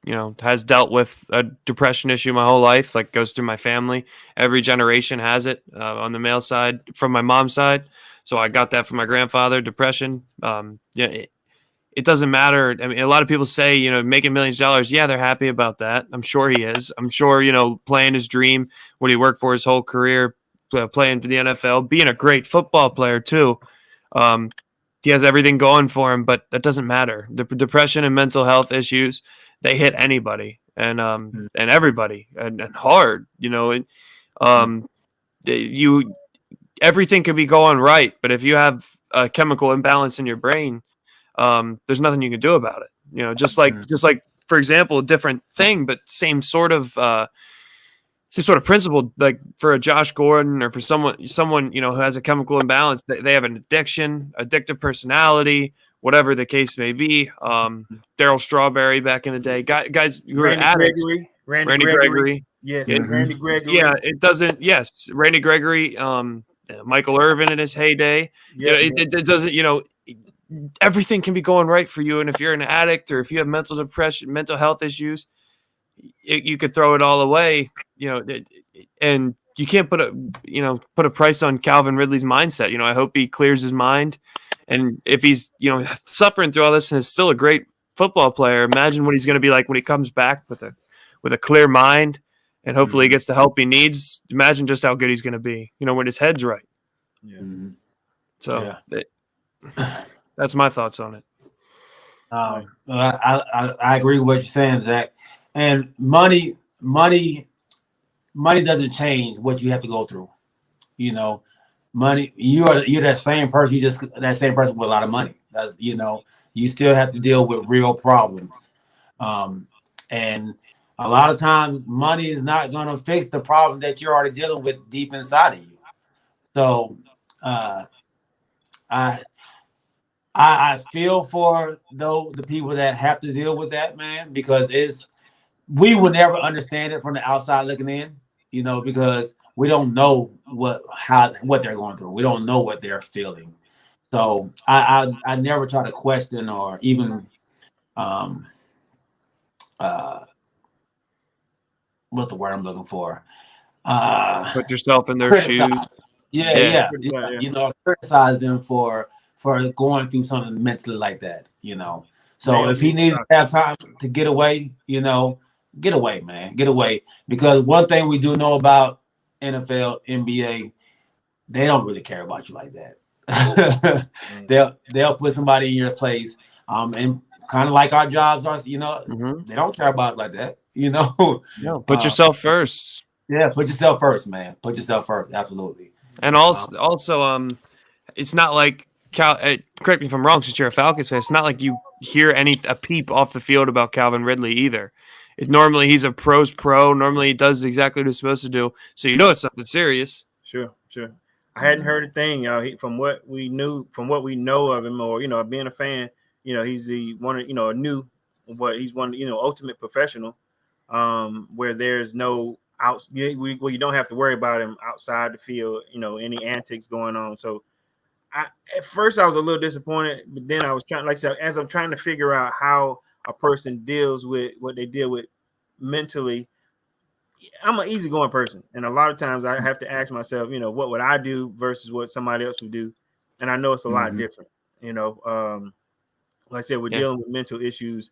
has dealt with a depression issue my whole life, like goes through my family. Every generation has it on the male side from my mom's side. So I got that from my grandfather, depression. It doesn't matter. I mean, a lot of people say, making millions of dollars. Yeah, they're happy about that. I'm sure he is. I'm sure, playing his dream, what he worked for his whole career, playing for the NFL, being a great football player too. He has everything going for him, but that doesn't matter. The depression and mental health issues, they hit anybody and everybody and hard, everything could be going right, but if you have a chemical imbalance in your brain, there's nothing you can do about it. Just like for example, a different thing, but same sort of principle, like for a Josh Gordon or for someone who has a chemical imbalance, they have an addictive personality, whatever the case may be. Daryl Strawberry back in the day, guys who Randy are addicts. Gregory, Randy Gregory. yes, Mm-hmm. Randy Gregory. Yeah, it doesn't. Yes, Randy Gregory, Michael Irvin in his heyday. It doesn't. Everything can be going right for you, and if you're an addict or if you have mental health issues, you could throw it all away. And you can't put a price on Calvin Ridley's mindset. I hope he clears his mind, and if he's suffering through all this and is still a great football player, imagine what he's going to be like when he comes back with a clear mind. And hopefully he gets the help he needs. Imagine just how good he's going to be, when his head's right. Yeah. So that's my thoughts on it. I agree with what you're saying, Zach. And money doesn't change what you have to go through. Money, you're that same person. You just that same person with a lot of money. That's you still have to deal with real problems. And a lot of times money is not going to fix the problem that you're already dealing with deep inside of you. So I feel for the people that have to deal with that, man, because we will never understand it from the outside looking in, because we don't know what they're going through. We don't know what they're feeling. So I never try to question or even what's the word I'm looking for? Put yourself in their criticize. shoes. Yeah. Criticize them for going through something mentally like that. So if he needs to have time to get away, get away, man, get away. Because one thing we do know about NFL, NBA, they don't really care about you like that. They'll put somebody in your place, and kind of like our jobs are, they don't care about us like that. Put yourself first. Yeah, put yourself first, man. Put yourself first, absolutely. And also, it's not like correct me if I'm wrong, since you're a Falcons fan. It's not like you hear a peep off the field about Calvin Ridley either. Normally he's a pro's pro. Normally he does exactly what he's supposed to do. So it's something serious. Sure. I hadn't heard a thing, from what we know of him, or being a fan. He's the one, he's one, ultimate professional. Where there's no you don't have to worry about him outside the field. Any antics going on. So at first I was a little disappointed, but then I was trying, like I said, as I'm trying to figure out how a person deals with what they deal with mentally. I'm an easygoing person, and a lot of times I have to ask myself, what would I do versus what somebody else would do. and I know it's a lot different. You know, like I said, we're dealing with mental issues.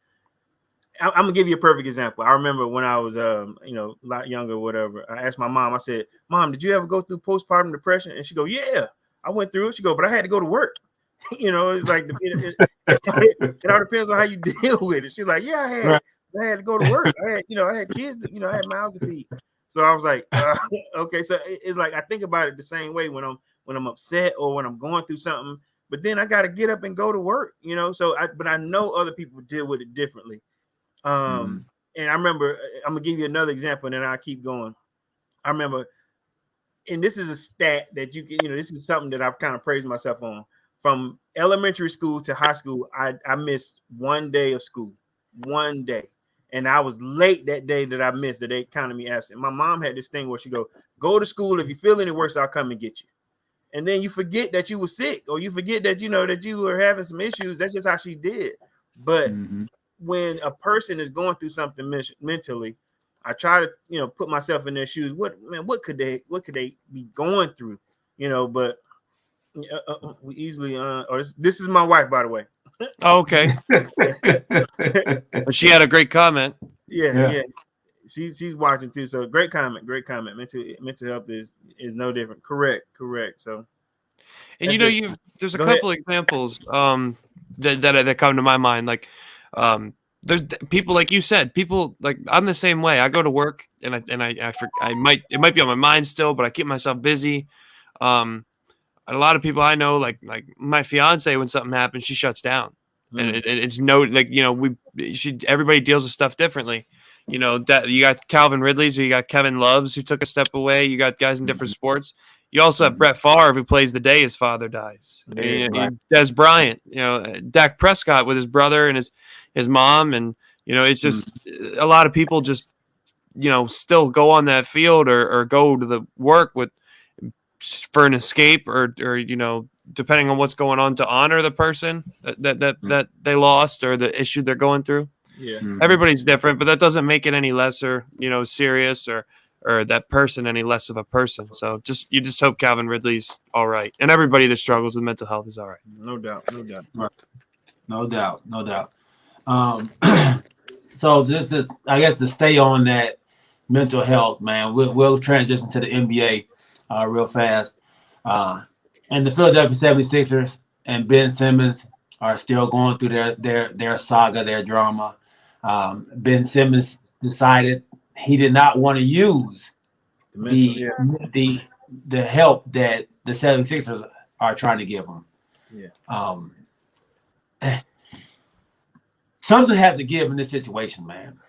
I'm gonna give you a perfect example. I remember when I was, you know, a lot younger, or whatever. I asked my mom. I said, "Mom, did you ever go through postpartum depression?" And she go, "Yeah, I went through it." She go, "But I had to go to work." You know, it's like it all depends on how you deal with it. She's like, "Yeah, I had to go to work. I had kids. I had mouths to feed." So I was like, "Okay." So it's like I think about it the same way when I'm upset or when I'm going through something. But then I got to get up and go to work. So but I know other people deal with it differently. And I remember, I'm gonna give you another example, and then I'll keep going. I remember, and this is a stat that you can, this is something that I've kind of praised myself on. From elementary school to high school, I missed 1 day of school, 1 day, and I was late that day that I missed. That they counted me absent. My mom had this thing where she go to school. If you feel any worse, I'll come and get you. And then you forget that you were sick, or you forget that that you were having some issues. That's just how she did. But when a person is going through something mentally, I try to put myself in their shoes. What could they be going through? But we easily or this is my wife, by the way. Oh, okay. She had a great comment. Yeah. She's watching too. So great comment. Mental health is no different. Correct. So, and there's a couple examples that come to my mind. Like, there's people, like you said, people like I'm the same way. I go to work and it might be on my mind still, but I keep myself busy. A lot of people I know, like my fiance, when something happens, she shuts down, and it's everybody deals with stuff differently. You got Calvin Ridley's, or you got Kevin Loves, who took a step away. You got guys in different sports. You also have Brett Favre, who plays the day his father dies. Des Bryant, Dak Prescott with his brother and his mom, and it's just a lot of people just still go on that field or go to the work for an escape or depending on what's going on, to honor the person that they lost or the issue they're going through. Everybody's different, but that doesn't make it any lesser serious or that person any less of a person. So you just hope Calvin Ridley's all right, and everybody that struggles with mental health is all right. No doubt. Right. No doubt. So this is, I guess, to stay on that mental health, man, we'll transition to the NBA real fast. And the Philadelphia 76ers and Ben Simmons are still going through their saga, their drama. Ben Simmons decided he did not want to use the help that the 76ers are trying to give him. Something has to give in this situation, man.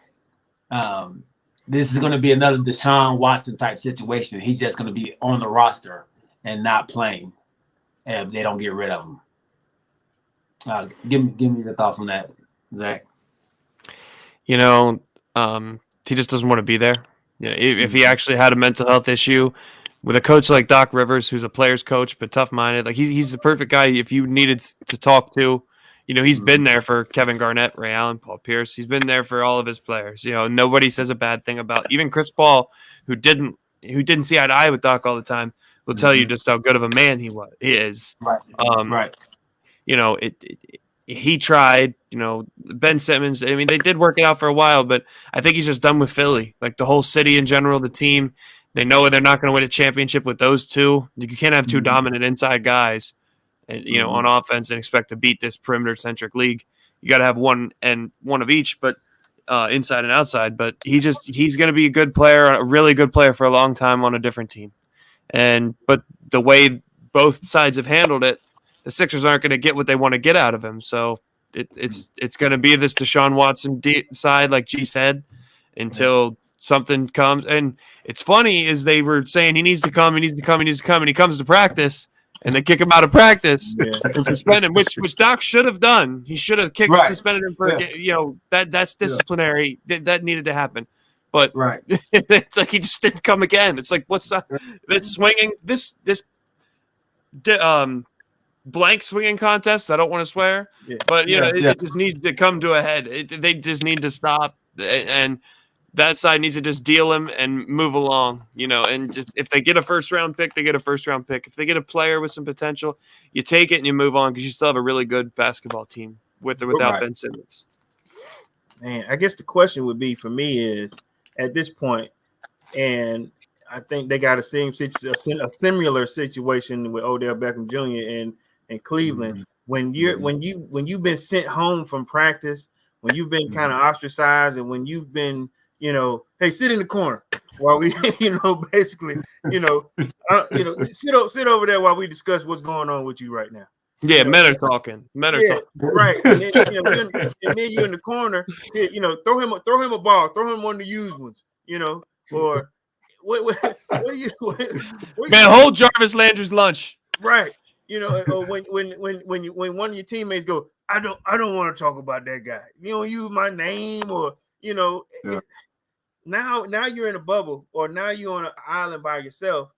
This is going to be another Deshaun Watson type situation. He's just going to be on the roster and not playing if they don't get rid of him. Give me your thoughts on that, Zach. He just doesn't want to be there. If he actually had a mental health issue with a coach like Doc Rivers, who's a player's coach but tough-minded, like he's the perfect guy if you needed to talk to. He's been there for Kevin Garnett, Ray Allen, Paul Pierce. He's been there for all of his players. Nobody says a bad thing about even Chris Paul, who didn't see eye to eye with Doc all the time, will tell you just how good of a man he is. Right. He tried. Ben Simmons. I mean, they did work it out for a while, but I think he's just done with Philly. Like the whole city in general, the team. They know they're not going to win a championship with those two. You can't have two dominant inside guys. On offense and expect to beat this perimeter-centric league. You got to have one of each, but inside and outside. But he's going to be a good player, a really good player for a long time on a different team. But the way both sides have handled it, the Sixers aren't going to get what they want to get out of him. So it's going to be this Deshaun Watson side, like G said, until something comes. And it's funny is they were saying he needs to come, and he comes to practice. And they kick him out of practice and suspend him, which Doc should have done. He should have suspended him for that's disciplinary. That needed to happen. But it's like he just didn't come again. It's like what's that? This swinging this blank swinging contest. I don't want to swear, but it just needs to come to a head. They just need to stop. And that side needs to just deal him and move along, and just if they get a first round pick, they get a first round pick. If they get a player with some potential, you take it and you move on because you still have a really good basketball team with or without Ben Simmons. Man, I guess the question would be for me is at this point, and I think they got a similar situation with Odell Beckham Jr. in Cleveland. When you've been sent home from practice, when you've been kind of ostracized, and when you've been, hey, sit in the corner while we, basically, sit over there while we discuss what's going on with you right now. Yeah, men are talking. Right. And then, you're in the corner. Throw him a ball. Throw him one of the used ones. Or what do you? Hold Jarvis Landry's lunch. Right. Or when one of your teammates go, I don't want to talk about that guy. You don't use my name, or now you're in a bubble, or now you're on an island by yourself.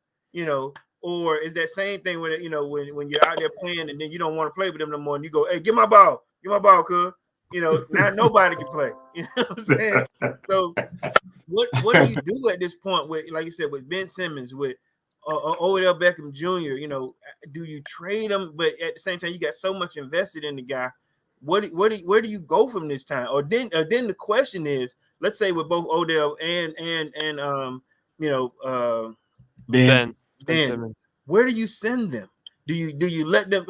Or is that same thing when when you're out there playing and then you don't want to play with them no more, and you go, hey, get my ball, cuz. Now nobody can play. You know what I'm saying? So what do you do at this point with, like you said, with Ben Simmons, with Odell Beckham Jr.? Do you trade him? But at the same time, you got so much invested in the guy. Where do you go from this time? Or then the question is, let's say with both Odell and Ben Simmons, where do you send them? Do you let them?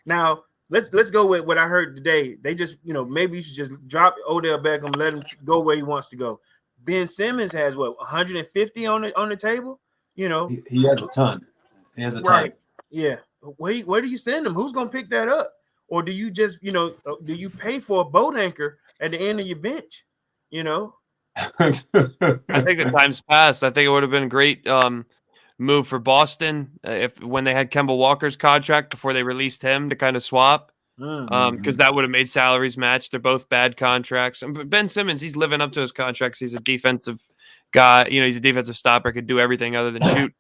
Now let's go with what I heard today. They just maybe you should just drop Odell Beckham, let him go where he wants to go. Ben Simmons has 150 on the table. He has a ton. He has a ton. Right. Yeah. Where do you send him? Who's gonna pick that up? Or do you just do you pay for a boat anchor at the end of your bench? I think the time's passed. I think it would have been a great move for Boston when they had Kemba Walker's contract before they released him to kind of swap, because that would have made salaries match. They're both bad contracts. And Ben Simmons, he's living up to his contracts. He's a defensive guy. He's a defensive stopper, could do everything other than shoot.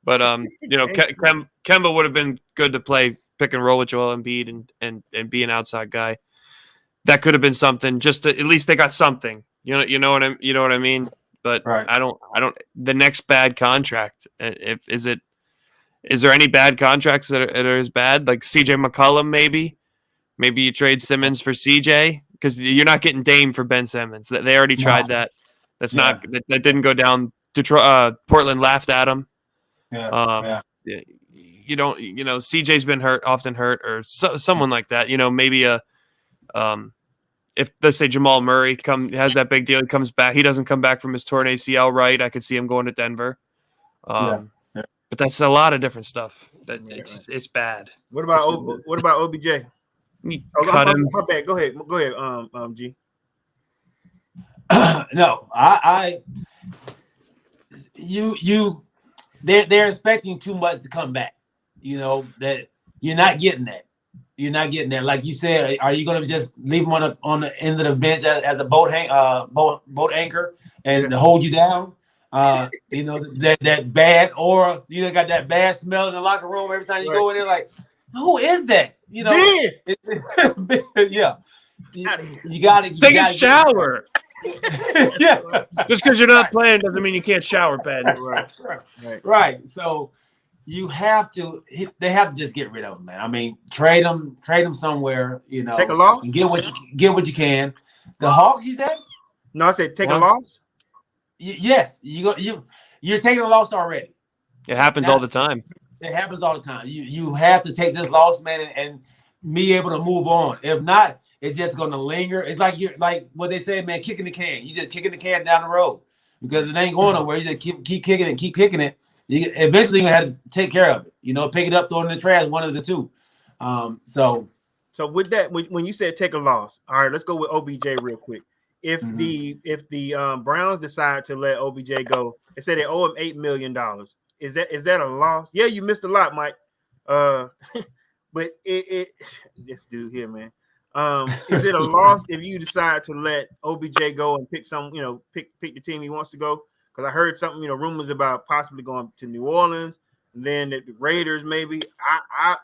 But Kemba would have been good to play pick and roll with Joel Embiid and be an outside guy. That could have been something. Just to, at least they got something. You know what I mean. But right. I don't. The next bad contract. Is there any bad contracts that are as bad? Like CJ McCollum, maybe. Maybe you trade Simmons for CJ because you're not getting Dame for Ben Simmons. They already tried that. That's not. That didn't go down. Portland laughed at him. You don't. CJ's been often hurt, or someone like that. Maybe if let's say Jamal Murray has that big deal, he comes back. He doesn't come back from his torn ACL, right? I could see him going to Denver. But that's a lot of different stuff. It's bad. What about OBJ? Cut him. My bad. Go ahead, G. No, they're expecting too much to come back. That you're not getting that. You're not getting that. Like you said, are you going to just leave him on the end of the bench as a boat anchor and hold you down? That bad aura. You got that bad smell in the locker room every time you go in there. Like, who is that? Yeah. You got to take a shower. Yeah. Just because you're not playing doesn't mean you can't shower, Ben. Right. So they have to just get rid of him, man. I mean, trade him somewhere. Take a loss. And get what you can. The Hawks, you said? No, I said take a loss. Yes, you're taking a loss already. It happens all the time. It happens all the time. You have to take this loss, man, and be able to move on. If not, it's just going to linger. It's like you're like what they say, man, kicking the can. You just kicking the can down the road because it ain't going nowhere. You just keep kicking it. Eventually, you're going to have to take care of it. Pick it up, throw it in the trash, one of the two. So with that, when you said take a loss, all right, let's go with OBJ real quick. If the Browns decide to let OBJ go, they say they owe him $8 million. Is that a loss? Yeah, you missed a lot, Mike. But this dude here, man. Is it a loss if you decide to let OBJ go and pick pick the team he wants to go? Because I heard something, rumors about possibly going to New Orleans, and then the Raiders maybe. I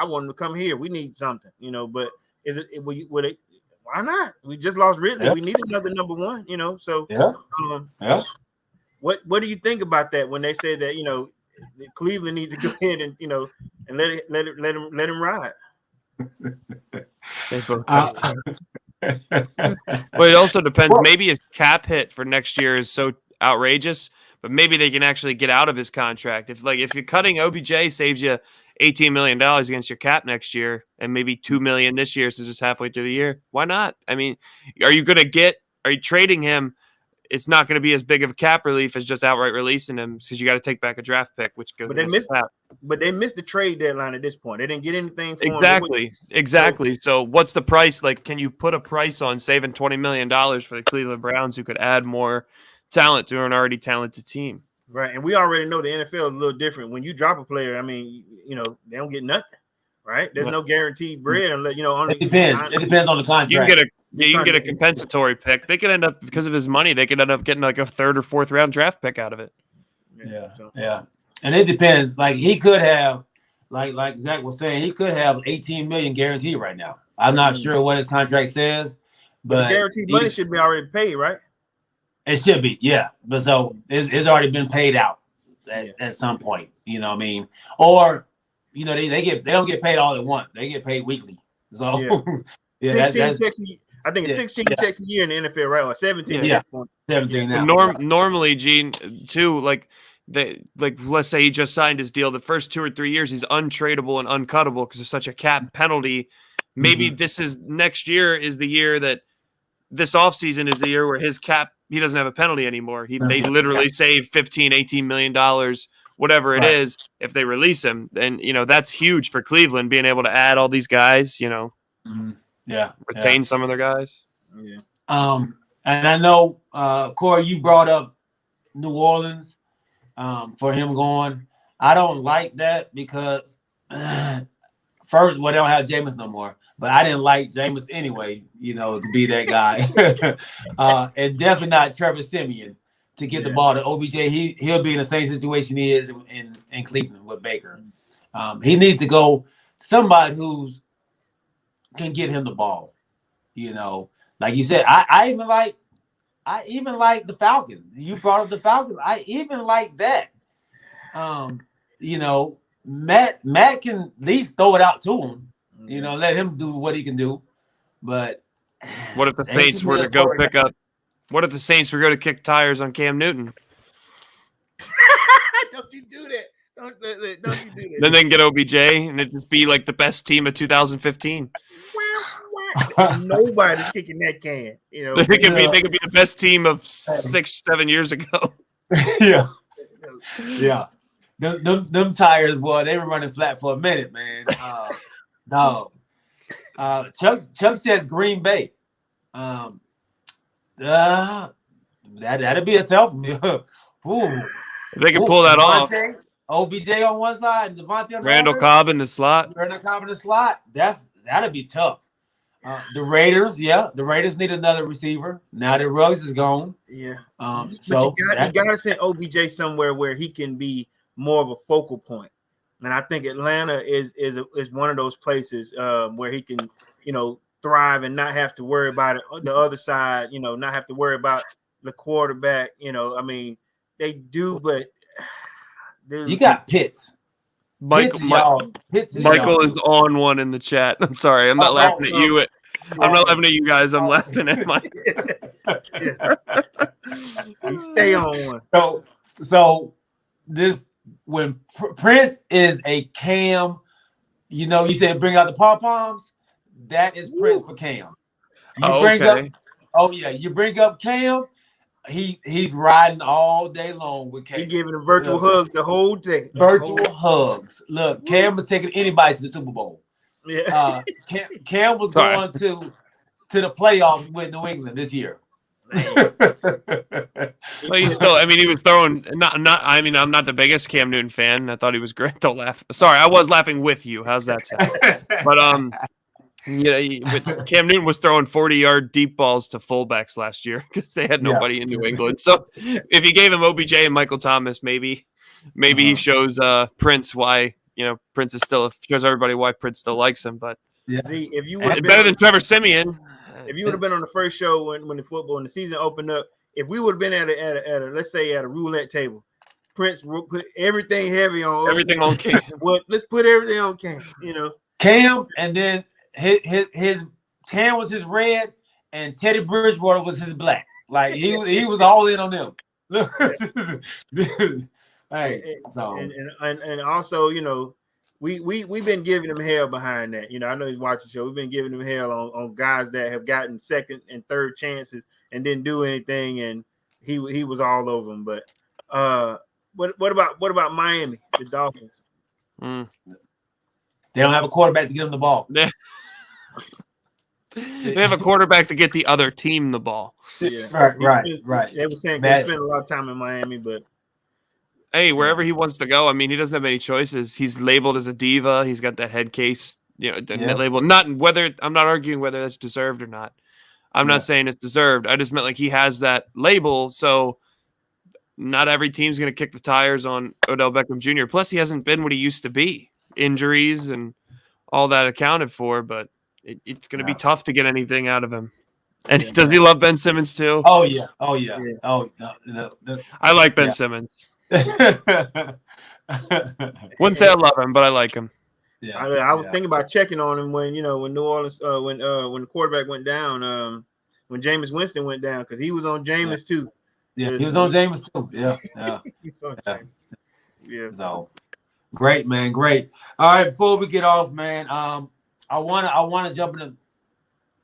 want him to come here. We need something, But is it? Why not? We just lost Ridley. Yeah. We need another number one, you know. So Yeah. Yeah. What do you think about that when they say that, you know, Cleveland needs to go ahead and, you know, and let him ride? They both but it also depends. Maybe his cap hit for next year is so outrageous, but maybe they can actually get out of his contract. If you're cutting OBJ saves you $18 million against your cap next year, and maybe $2 million this year, so just halfway through the year, why not? I mean, are you trading him? It's not going to be as big of a cap relief as just outright releasing him, because you got to take back a draft pick, which goes. But they missed the trade deadline at this point. They didn't get anything for him. Exactly. So what's the price? Like, can you put a price on saving $20 million for the Cleveland Browns, who could add more talent to an already talented team? Right, and we already know the NFL is a little different. When you drop a player, I mean, you know, they don't get nothing, right? There's no guaranteed bread unless, you know. It depends. It depends on the contract. You can get a compensatory pick. They could end up, because of his money, they could end up getting like a 3rd or 4th round draft pick out of it. Yeah. And it depends. Like, he could have, like Zach was saying, he could have $18 million guaranteed right now. I'm not sure what his contract says, but the guaranteed money should be already paid, right? It should be, yeah. But so it's already been paid out at some point. You know what I mean? Or, you know, they don't get paid all at once. They get paid weekly. So yeah, 16 checks. I think it's 16 checks a year in the NFL, right? Or 17. Yeah, 17 now. Normally, Gene, too, let's say he just signed his deal. The first 2 or 3 years, he's untradeable and uncuttable because of such a cap penalty. Maybe next year is the year that this offseason is the year where his cap, he doesn't have a penalty anymore. They literally save $15, $18 million, whatever it is, if they release him. And, you know, that's huge for Cleveland, being able to add all these guys, you know. Retain some of their guys. Yeah. And I know, Corey, you brought up New Orleans for him going. I don't like that because first, they don't have Jameis no more. But I didn't like Jameis anyway, you know, to be that guy. And definitely not Trevor Siemian to get the ball to OBJ. He'll be in the same situation he is in Cleveland with Baker. He needs to go somebody who's can get him the ball. You know, like you said, I even like the Falcons. You brought up the Falcons. I even like that. You know, Matt can at least throw it out to him. You know, let him do what he can do. But what if the Saints were to go pick up? What if the Saints were going to kick tires on Cam Newton? Don't you do that? Don't you do that? Then they can get OBJ, and it just be like the best team of 2015. Nobody's kicking that can. You know, they could be the best team of 6-7 years ago. Yeah. Them tires, boy, they were running flat for a minute, man. No. Chuck says Green Bay. That'd be a tough one. If they can pull that off. OBJ on one side, Devontae on the Randall other. Cobb in the slot. That'd be tough. The Raiders, the Raiders need another receiver. Now that Ruggs is gone. Yeah. So you gotta send OBJ somewhere where he can be more of a focal point. And I think Atlanta is one of those places where he can, you know, thrive and not have to worry about it. The other side, you know, not have to worry about the quarterback. You know, I mean, they do, but you got Pitts. Michael is on one in the chat. I'm sorry. I'm not laughing at you. I'm not laughing at you guys. I'm laughing at Mike. Stay on one. So this when Prince is a Cam, you know, you said bring out the pom-poms. That is Prince for Cam. You bring up Cam. He's riding all day long with Cam. He's giving him virtual hugs the whole day. Virtual hugs. Look, Cam was taking anybody to the Super Bowl. Yeah. Cam was going to the playoffs with New England this year. Well, he's still. I mean, he was throwing. I mean, I'm not the biggest Cam Newton fan. I thought he was great. Don't laugh. Sorry, I was laughing with you. How's that sound? But Cam Newton was throwing 40-yard deep balls to fullbacks last year because they had nobody in New England. So if you gave him OBJ and Michael Thomas, maybe he shows Prince why shows everybody why Prince still likes him. But See, if you better than Trevor Siemian. if you would have been on the first show when the season opened up, if we would have been at a let's say at a roulette table, Prince put everything heavy on Everything on Cam. What? Let's put everything on Cam. Cam, and then his Cam was his red, and Teddy Bridgewater was his black. Like he was all in on them. Hey, so and also, we've been giving him hell behind that. I know he's watching the show. We've been giving him hell on guys that have gotten second and third chances and didn't do anything, and he was all over them. But what about Miami, the Dolphins? They don't have a quarterback to get them the ball. They have a quarterback to get the other team the ball. Yeah. Right. They were saying they spent a lot of time in Miami, but hey, wherever he wants to go, I mean, he doesn't have any choices. He's labeled as a diva. He's got that head case, label. I'm not arguing whether that's deserved or not. I'm not saying it's deserved. I just meant like he has that label, so not every team's going to kick the tires on Odell Beckham Jr. Plus, he hasn't been what he used to be. Injuries and all that accounted for, but it's going to be tough to get anything out of him. And does he love Ben Simmons too? Oh yeah. Oh, no. I like Ben Simmons. Wouldn't say I love him, but I like him. Yeah, I was thinking about checking on him when New Orleans when the quarterback went down, when Jameis Winston went down, because he was on Jameis too. Yeah, he was on Jameis too. Yeah. Yeah. So great, man, great. All right, before we get off, man, I wanna jump into.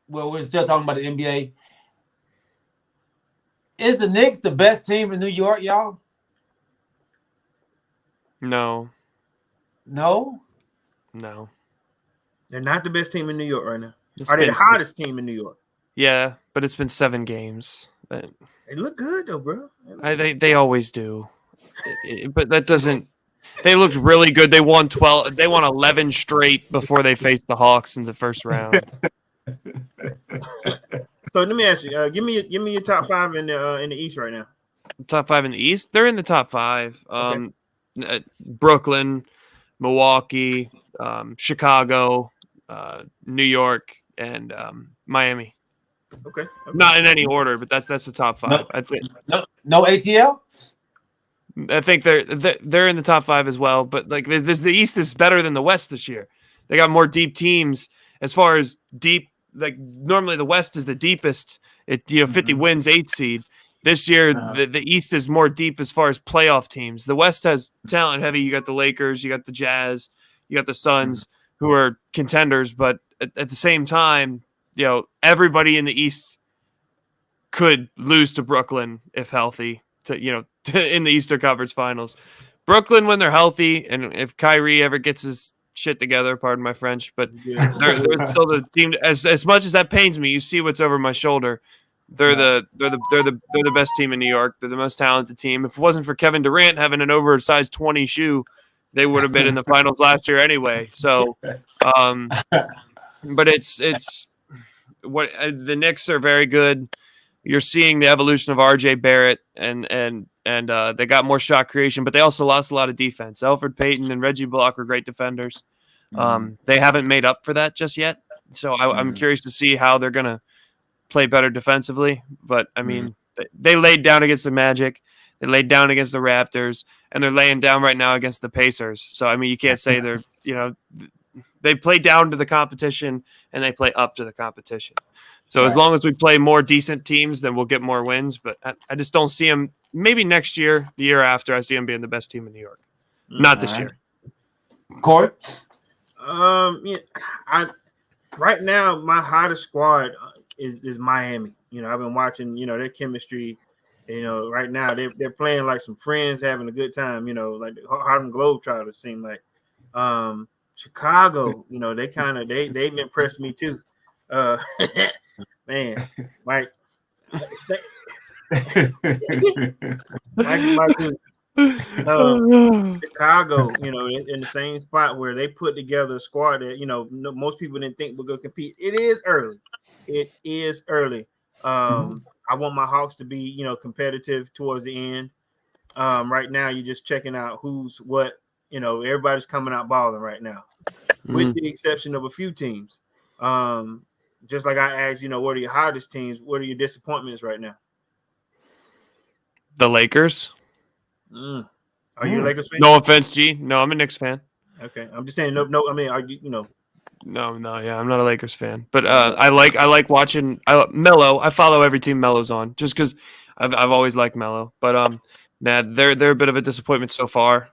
Well, we're still talking about the NBA. Is the Knicks the best team in New York, y'all? No. They're not the best team in New York right now. Are they the hottest team in New York? Yeah, but it's been 7 games. They look good though, bro. They always do, but that doesn't. They looked really good. They won 12. They won 11 straight before they faced the Hawks in the first round. So let me ask you. Give me your top 5 in the East right now. Top 5 in the East. They're in the top 5. Brooklyn, Milwaukee, Chicago, New York, and Miami. Okay. Not in any order, but that's the top 5. No. I think. No ATL. I think they're in the top 5 as well. But like the East is better than the West this year. They got more deep teams as far as deep. Like normally the West is the deepest. 50 wins, 8th seed. This year the East is more deep as far as playoff teams. The West has talent heavy. You got the Lakers, you got the Jazz, you got the Suns, who are contenders. But at the same time, everybody in the East could lose to Brooklyn if healthy. In the Eastern Conference Finals, Brooklyn when they're healthy, and if Kyrie ever gets his shit together, pardon my French, but they're still the team. As much as that pains me, you see what's over my shoulder. They're the best team in New York. They're the most talented team. If it wasn't for Kevin Durant having an oversized 20 shoe, they would have been in the finals last year anyway. So, but it's what the Knicks are very good. You're seeing the evolution of RJ Barrett and they got more shot creation, but they also lost a lot of defense. Elfrid Payton and Reggie Bullock are great defenders. They haven't made up for that just yet. So I'm curious to see how they're going to play better defensively. But, I mean, they laid down against the Magic. They laid down against the Raptors. And they're laying down right now against the Pacers. So, I mean, you can't say they're, they play down to the competition and they play up to the competition. So as long as we play more decent teams, then we'll get more wins. But I just don't see them. Maybe next year, the year after, I see them being the best team in New York. Not this year. Corey? Right now, my hottest squad is Miami. I've been watching, their chemistry. Right now they're playing like some friends, having a good time. Like the Harlem Globetrotters seem like. Chicago, they've impressed me too. Man, Mike. Chicago, in the same spot where they put together a squad that most people didn't think would go compete. It is early. I want my Hawks to be competitive towards the end. Right now you're just checking out who's what. Everybody's coming out balling right now, with the exception of a few teams. just like I asked, what are your hottest teams? What are your disappointments right now? The Lakers. Are you a Lakers fan? No offense, G. No, I'm a Knicks fan. Okay, I'm just saying. No. I mean, are you? No, yeah, I'm not a Lakers fan, but I like watching Melo. I follow every team Melo's on, just because I've always liked Melo. But they're a bit of a disappointment so far.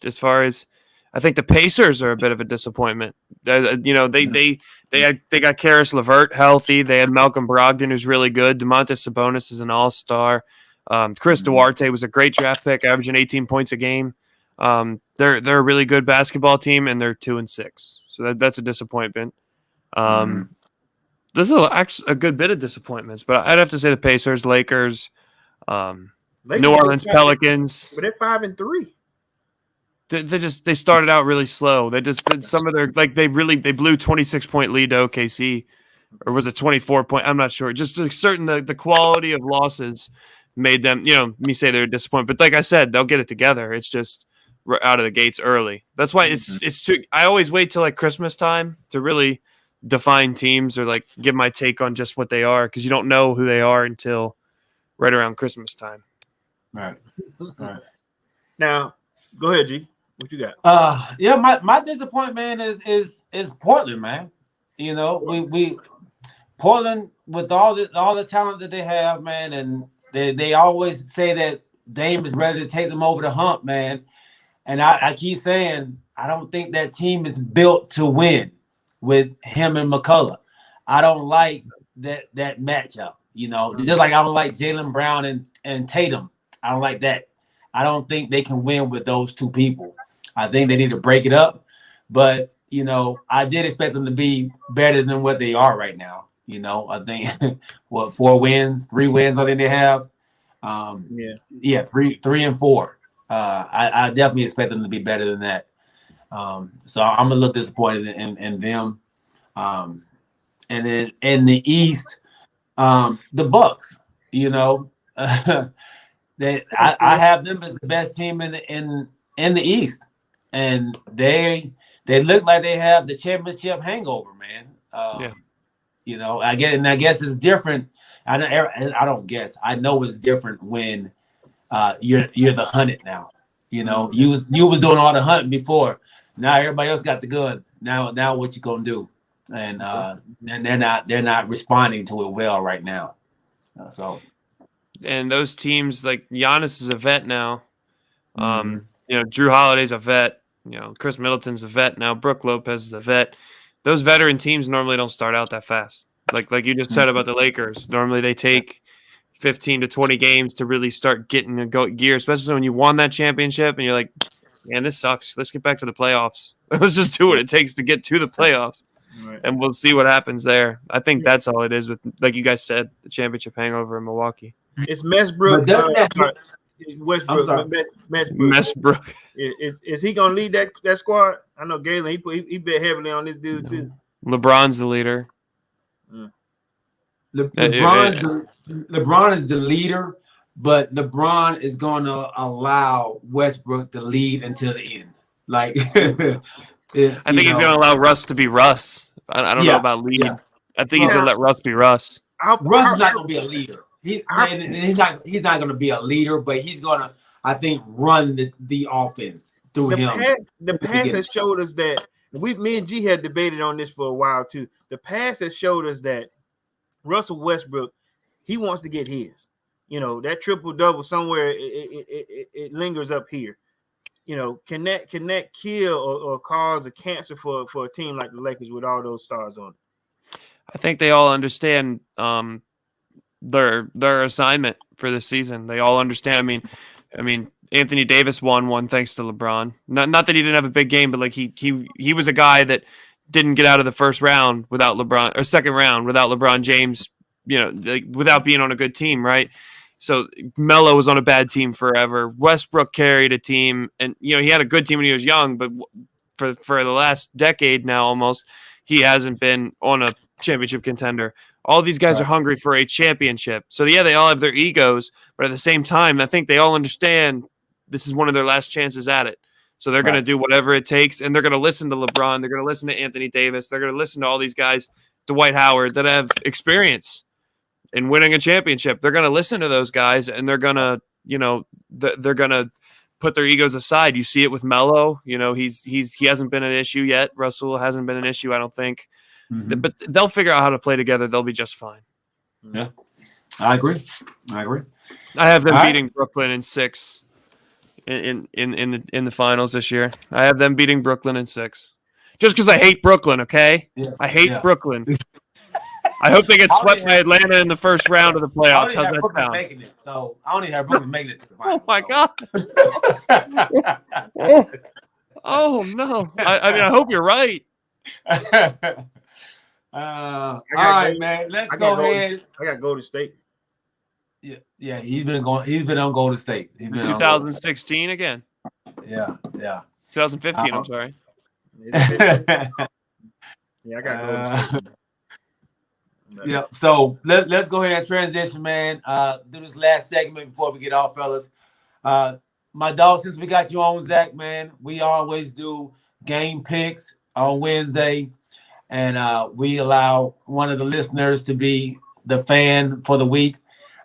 As far as I think the Pacers are a bit of a disappointment. They got Karis LeVert healthy. They had Malcolm Brogdon, who's really good. Domantas Sabonis is an all-star. Chris Duarte was a great draft pick, averaging 18 points a game. They're a really good basketball team, and they're 2-6. So that's a disappointment. There's actually a good bit of disappointments, but I'd have to say the Pacers, Lakers, New Orleans Pelicans. But they're 5-3. They started out really slow. They just did some of their they blew 26-point lead to OKC, or was it 24-point? I'm not sure. Just certain the quality of losses made them me say they're disappointed. But like I said, they'll get it together. It's just out of the gates early. That's why it's too. I always wait till like Christmas time to really define teams or like give my take on just what they are, because you don't know who they are until right around Christmas time. Right. Now, go ahead, G. What you got? My disappointment is Portland, man. We Portland with all the talent that they have, man, and they always say that Dame is ready to take them over the hump, man. And I keep saying I don't think that team is built to win with him and McCullough. I don't like that matchup. Just like I don't like Jaylen Brown and Tatum. I don't like that. I don't think they can win with those two people. I think they need to break it up. But, I did expect them to be better than what they are right now. I think, 3 wins I think they have. 3 and 4. I definitely expect them to be better than that. So I'm a little disappointed in them. And then in the East, the Bucks, I have them as the best team in the East, and they look like they have the championship hangover, man. I guess it's different. I know it's different when you're the hunted now. You was doing all the hunting before. Now everybody else got the gun. Now what you gonna do? And they're not responding to it well right now. And those teams, like Giannis is a vet now. Drew Holiday's a vet. Chris Middleton's a vet now. Brook Lopez is a vet. Those veteran teams normally don't start out that fast. Like you just said about the Lakers. Normally they take 15 to 20 games to really start getting a gear, especially when you won that championship and you're like, man, this sucks. Let's get back to the playoffs. Let's just do what it takes to get to the playoffs. Right. And we'll see what happens there. I think that's all it is with, like you guys said, the championship hangover in Milwaukee. It's Westbrook. Westbrook. Is he gonna lead that squad? I know Galen. He bet heavily on this dude too. LeBron's the leader. LeBron is the leader, but LeBron is going to allow Westbrook to lead until the end. I think he's going to allow Russ to be Russ. I don't know about lead. Yeah. I think he's going to let Russ be Russ. Russ is not going to be a leader. He's not going to be a leader, but he's going to, I think, run the offense through him. The past has showed us that me and G had debated on this for a while too. The past has showed us that Russell Westbrook, he wants to get his. That triple-double somewhere, it lingers up here. Can that kill or cause a cancer for a team like the Lakers with all those stars on it? I think they all understand their assignment for the season. They all understand. I mean, Anthony Davis won one thanks to LeBron. Not that he didn't have a big game, but like he was a guy that didn't get out of the first round without LeBron, or second round without LeBron James, without being on a good team, right? So Melo was on a bad team forever. Westbrook carried a team, and he had a good team when he was young, but for the last decade now almost, he hasn't been on a championship contender. All these guys are hungry for a championship. So yeah, they all have their egos, but at the same time, I think they all understand this is one of their last chances at it. So they're going to do whatever it takes, and they're going to listen to LeBron. They're going to listen to Anthony Davis. They're going to listen to all these guys Dwight Howard that have experience in winning a championship. They're going to listen to those guys, and they're going to, they're going to put their egos aside. You see it with Melo. He hasn't been an issue yet. Russell hasn't been an issue, I don't think. Mhm. But they'll figure out how to play together. They'll be just fine. Yeah, I agree. I have them All right. beating Brooklyn in 6 in the finals this year. I have them beating Brooklyn in 6. Just because I hate Brooklyn, okay? Yeah, I hate yeah. Brooklyn. I hope they get I swept only by have- Atlanta in the first round of the I playoffs. only How's have that Brooklyn sound? making it, so I only have Brooklyn making it to the finals. Oh my God! Oh no! I mean, I hope you're right. All right, man. Let's go ahead. I got Golden State. Yeah. He's been on Golden State. He's been on Golden 2016 again. State. Yeah. 2015. I'm sorry. Yeah, I got Golden State. Yeah. So let's go ahead and transition, man. Do this last segment before we get off, fellas. My dog, since we got you on, Zach, man, we always do game picks on Wednesday, and we allow one of the listeners to be the fan for the week.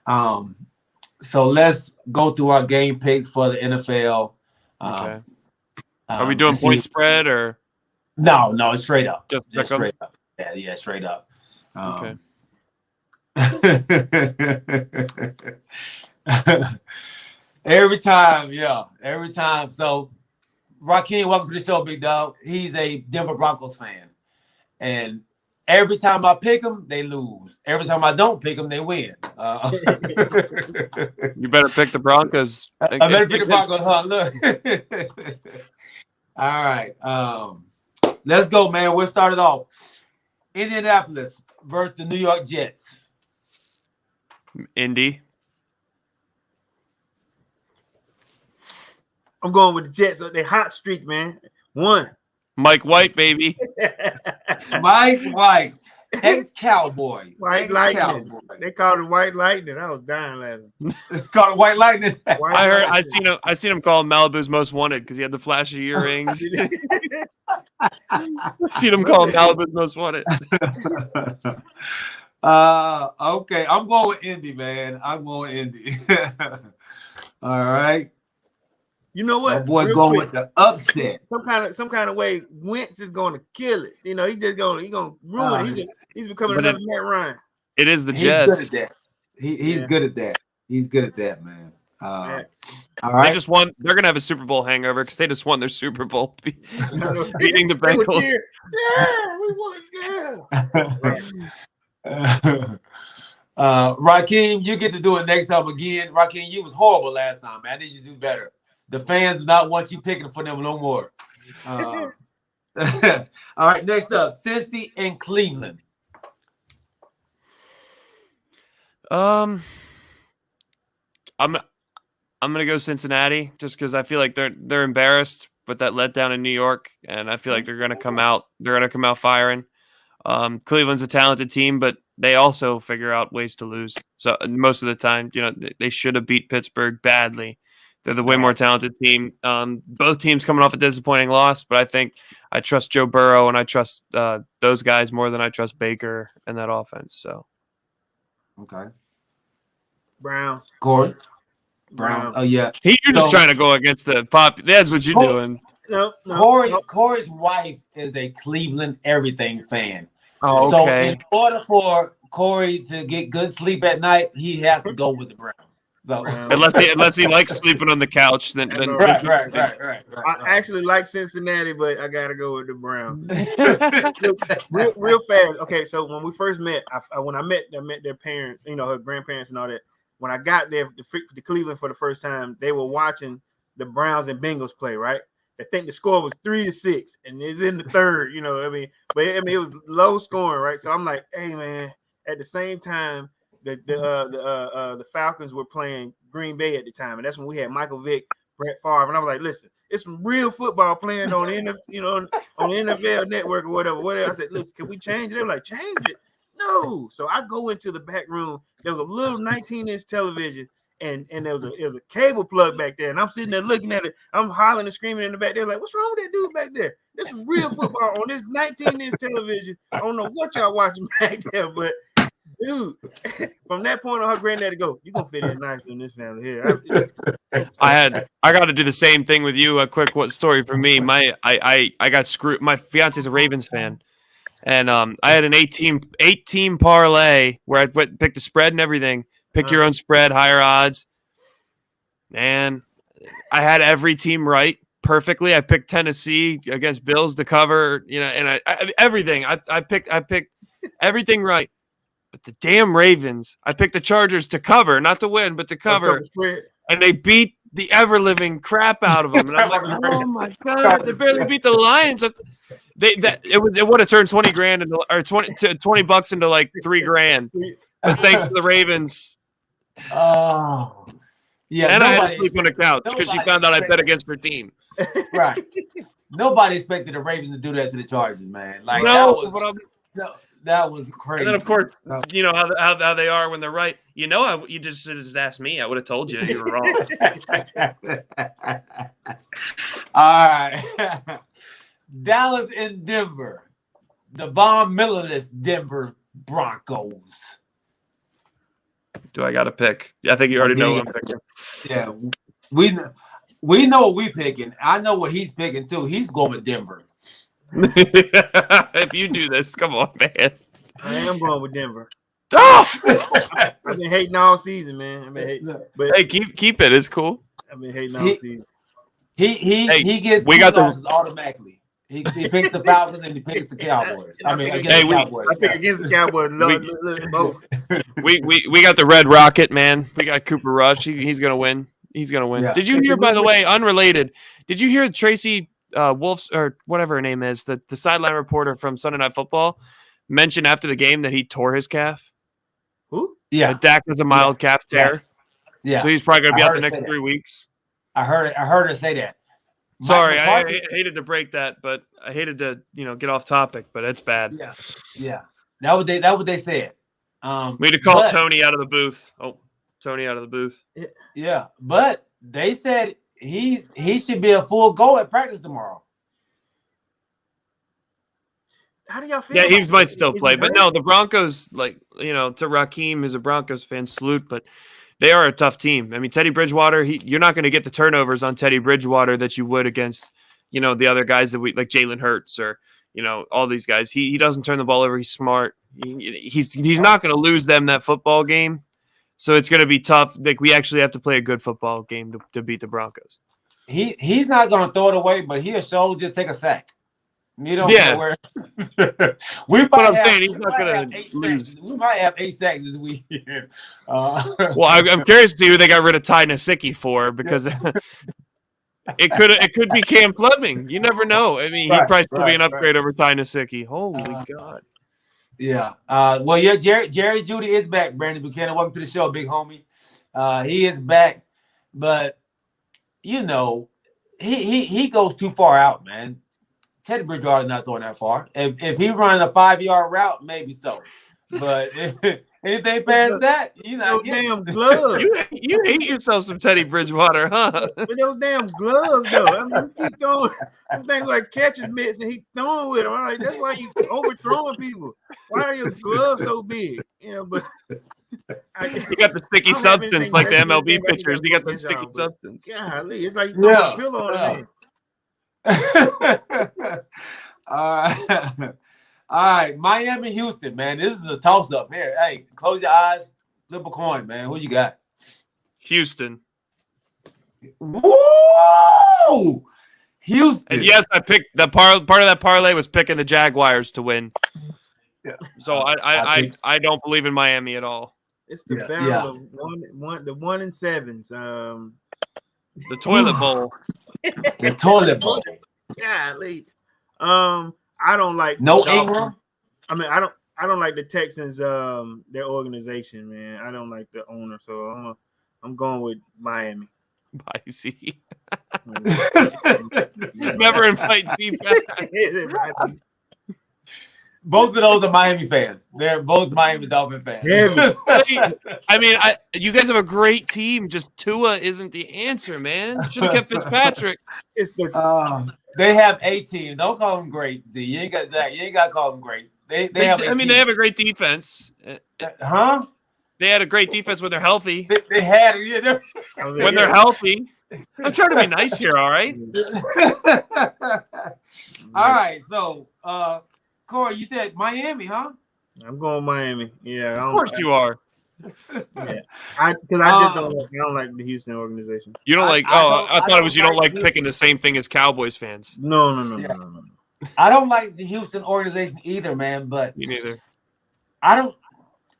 So let's go through our game picks for the NFL. Okay. Are we doing point spread or? No, it's straight up. Just straight up. Yeah, straight up. Okay. Every time. So, Raheem, welcome to the show, big dog. He's a Denver Broncos fan, and every time I pick them, they lose. Every time I don't pick them, they win. You better pick the Broncos. I better pick the Broncos, huh? Look. All right. Let's go, man. We'll start it off. Indianapolis versus the New York Jets. Indy. I'm going with the Jets. They hot streak, man. 1. Mike White, baby. Mike White, ex-Cowboy. White Lightning. They called it White Lightning. I was dying laughing. Called it White Lightning. I seen him call Malibu's Most Wanted because he had the flashy earrings. Seen him call Malibu's Most Wanted. Okay. I'm going with Indy, man. I'm going Indy. All right. You know what? My boy's Real going quick, with the upset. some kind of way. Wentz is going to kill it. He gonna ruin it. He's becoming But another Matt Ryan. It is the He's Jets. good at that. He's good at that. He's good at that, man. All Yeah. right. They just won. They're gonna have a Super Bowl hangover because they just won their Super Bowl, beating the They would Bengals. cheer, yeah, we won. Yeah. Raheem, you get to do it next time again. Raheem, you was horrible last time, man. I need you to do better. The fans do not want you picking for them no more. All right, next up, Cincy and Cleveland. I'm gonna go Cincinnati just because I feel like they're embarrassed with that letdown in New York, and I feel like they're gonna come out firing. Cleveland's a talented team, but they also figure out ways to lose. So most of the time, they should have beat Pittsburgh badly. They're the way more talented team. Both teams coming off a disappointing loss, but I think I trust Joe Burrow and I trust those guys more than I trust Baker and that offense. So, Okay. Browns. Corey. Brown. Oh yeah. you're just trying to go against the pop. That's what you're doing. No. Corey's wife is a Cleveland everything fan. Oh, So okay. in order for Corey to get good sleep at night, he has to go with the Browns. So Unless he likes sleeping on the couch, then right. I actually like Cincinnati, but I gotta go with the Browns. Look, real fast. Okay, so when we first met, when I met their parents, her grandparents and all that. When I got there to Cleveland for the first time, they were watching the Browns and Bengals play. Right, I think the score was 3-6, and it's in the third. But it was low scoring, right? So I'm like, hey man. At the same time, the Falcons were playing Green Bay at the time, and that's when we had Michael Vick, Brett Favre, and I was like, listen, it's some real football playing on the on the NFL Network or whatever. I said, listen, can we change it? They were like, change it. No. So I go into the back room. There was a little 19-inch television, and there was a cable plug back there, and I'm sitting there looking at it. I'm hollering and screaming in the back there, like, what's wrong with that dude back there? This is real football on this 19-inch television. I don't know what y'all watching back there, but dude, from that point on, her granddaddy go, "You gonna fit in nice in this family here." I got to do the same thing with you. A quick story for me. I got screwed. My fiance's a Ravens fan, and I had an 8-team parlay where I picked the spread and everything. Pick your own spread, higher odds, and I had every team right perfectly. I picked Tennessee against Bills to cover, and I everything. I picked everything right. But the damn Ravens, I picked the Chargers to cover, not to win, but to cover. And they beat the ever-living crap out of them. And I'm like, oh, my God. They barely beat the Lions. It would have turned $20,000 into, or $20 into like $3,000. But thanks to the Ravens. Oh. Yeah. And I had to sleep on the couch because she found out I bet against her team. Right. Nobody expected the Ravens to do that to the Chargers, man. Like, that was crazy. And then, of course, you know how they are when they're right. You just should have just asked me. I would have told you you were wrong. All right. Dallas and Denver. The Von Millerless Denver Broncos. Do I got to pick? I think you already know what I'm picking. Yeah. We know what we're picking. I know what he's picking, too. He's going with Denver. If you do this, come on, man. I am going with Denver. Oh! I've been hating all season, man. I've been hating, but hey, keep it. It's cool. I've been hating all season. He gets two losses automatically. He picks the Falcons and he picks the Cowboys. I mean, against the Cowboys. I pick against the Cowboys. Both. We got the Red Rocket, man. We got Cooper Rush. He's gonna win. He's gonna win. Yeah. Did you hear? By the way, unrelated. Did you hear Tracy Wolf's or whatever her name is, the sideline reporter from Sunday Night Football, mentioned after the game that he tore his calf? Who? Yeah, Dak has a mild calf tear. Yeah, so he's probably gonna be out the next 3 weeks. I heard her say that. Sorry, I hated to break that, but I hated to get off topic, but it's bad. Yeah. That what they said. We had to call Tony out of the booth. Oh, Tony out of the booth. Yeah, but they said he should be a full go at practice tomorrow. How do y'all feel? Yeah, he might still play, but no, the Broncos, to Raheem, who's a Broncos fan, salute, but they are a tough team. I mean, Teddy Bridgewater, you're not going to get the turnovers on Teddy Bridgewater that you would against, the other guys that like Jalen Hurts or, all these guys. He doesn't turn the ball over. He's smart. He's not going to lose them that football game. So it's going to be tough. Like, we actually have to play a good football game to beat the Broncos. He's not going to throw it away, but he'll sure just take a sack. You don't know where. He's not going to lose. We might have 8 sacks this week. Well, I'm curious to see who they got rid of Ty Nsekhe for, because it could be Cam Fleming. You never know. I mean, he'd probably still be an upgrade over Ty Nsekhe. Holy God. Yeah. Well, yeah, Jerry Jeudy is back, Brandon Buchanan. Welcome to the show, big homie. He is back, but he goes too far out, man. Teddy Bridgewater is not throwing that far. If he running a 5-yard route, maybe so. But anything past that, those damn gloves. You hate yourself some Teddy Bridgewater, huh? With those damn gloves, though. I mean, he keep throwing things like catcher's mitts, and he throwing with them. I'm like, that's why you overthrowing people. Why are your gloves so big? But you got the sticky substance like the MLB pitchers. You got the sticky substance. Golly, it's like you throwing a pillow on it. All right, Miami, Houston, man. This is a toss-up here. Hey, close your eyes, flip a coin, man. Who you got? Houston. Whoa! Houston. And yes, I picked the part of that parlay was picking the Jaguars to win. Yeah. So I don't believe in Miami at all. It's the battle of the 1-7s. The toilet bowl. The toilet bowl. Golly. I don't like Ingram. I mean, I don't like the Texans. Their organization, man. I don't like the owner, so I'm going with Miami. Bye, Z. Never invite Z back. Both of those are Miami fans. They're both Miami Dolphin fans. I mean, you guys have a great team. Just Tua isn't the answer, man. Should have kept Fitzpatrick. It's the They have a team. Don't call them great, Z. You ain't got Zach. You ain't got to call them great. They have a team. They have a great defense. Huh? They had a great defense when they're healthy. They had it. Yeah, when they're healthy. I'm trying to be nice here, all right? All right. So, Corey, you said Miami, huh? I'm going Miami. Yeah, of course you are. Yeah, I don't like the Houston organization. You don't like? I thought it was you don't like picking the same thing as Cowboys fans. No. I don't like the Houston organization either, man. But me neither. I don't.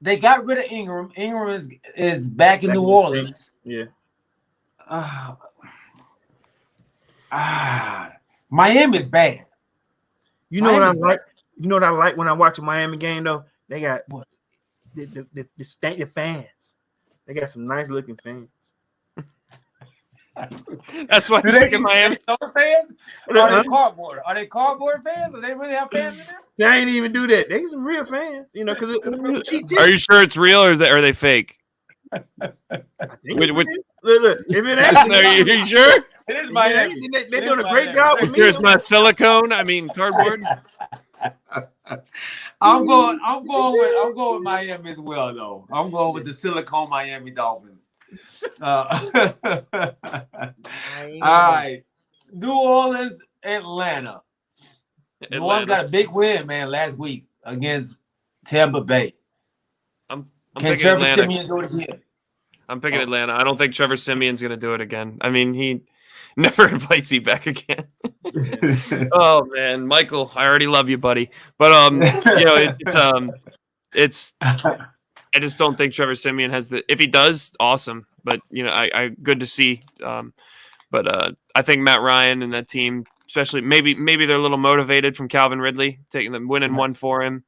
They got rid of Ingram. Ingram is back in New Orleans. Yeah. Miami is bad. You know what I like? You know what I like when I watch a Miami game though? They got what the fans. They got some nice looking fans. That's why they're picking Miami. Fans? Are they cardboard? Are they cardboard fans? Do they really have fans in there? They ain't even do that. They some real fans, you know, because it's cheap. Are you sure it's real or are they fake? I think look, if it ain't, are you sure? It is Miami. They're doing a great job with me. There's not silicone. I mean cardboard. I'm going with Miami as well, though. I'm going with the silicone Miami Dolphins. All right, New Orleans, Atlanta. New Orleans got a big win, man, last week against Tampa Bay. I'm Can picking Trevor Atlanta. Siemian do it again? I'm picking Atlanta. I don't think Trevor Siemian's going to do it again. I mean, he never invites you back again. Oh man, Michael, I already love you, buddy. But you know, it's I just don't think Trevor Siemian has the. If he does, awesome. But you know, I good to see. But I think Matt Ryan and that team, especially maybe they're a little motivated from Calvin Ridley taking them winning one for him.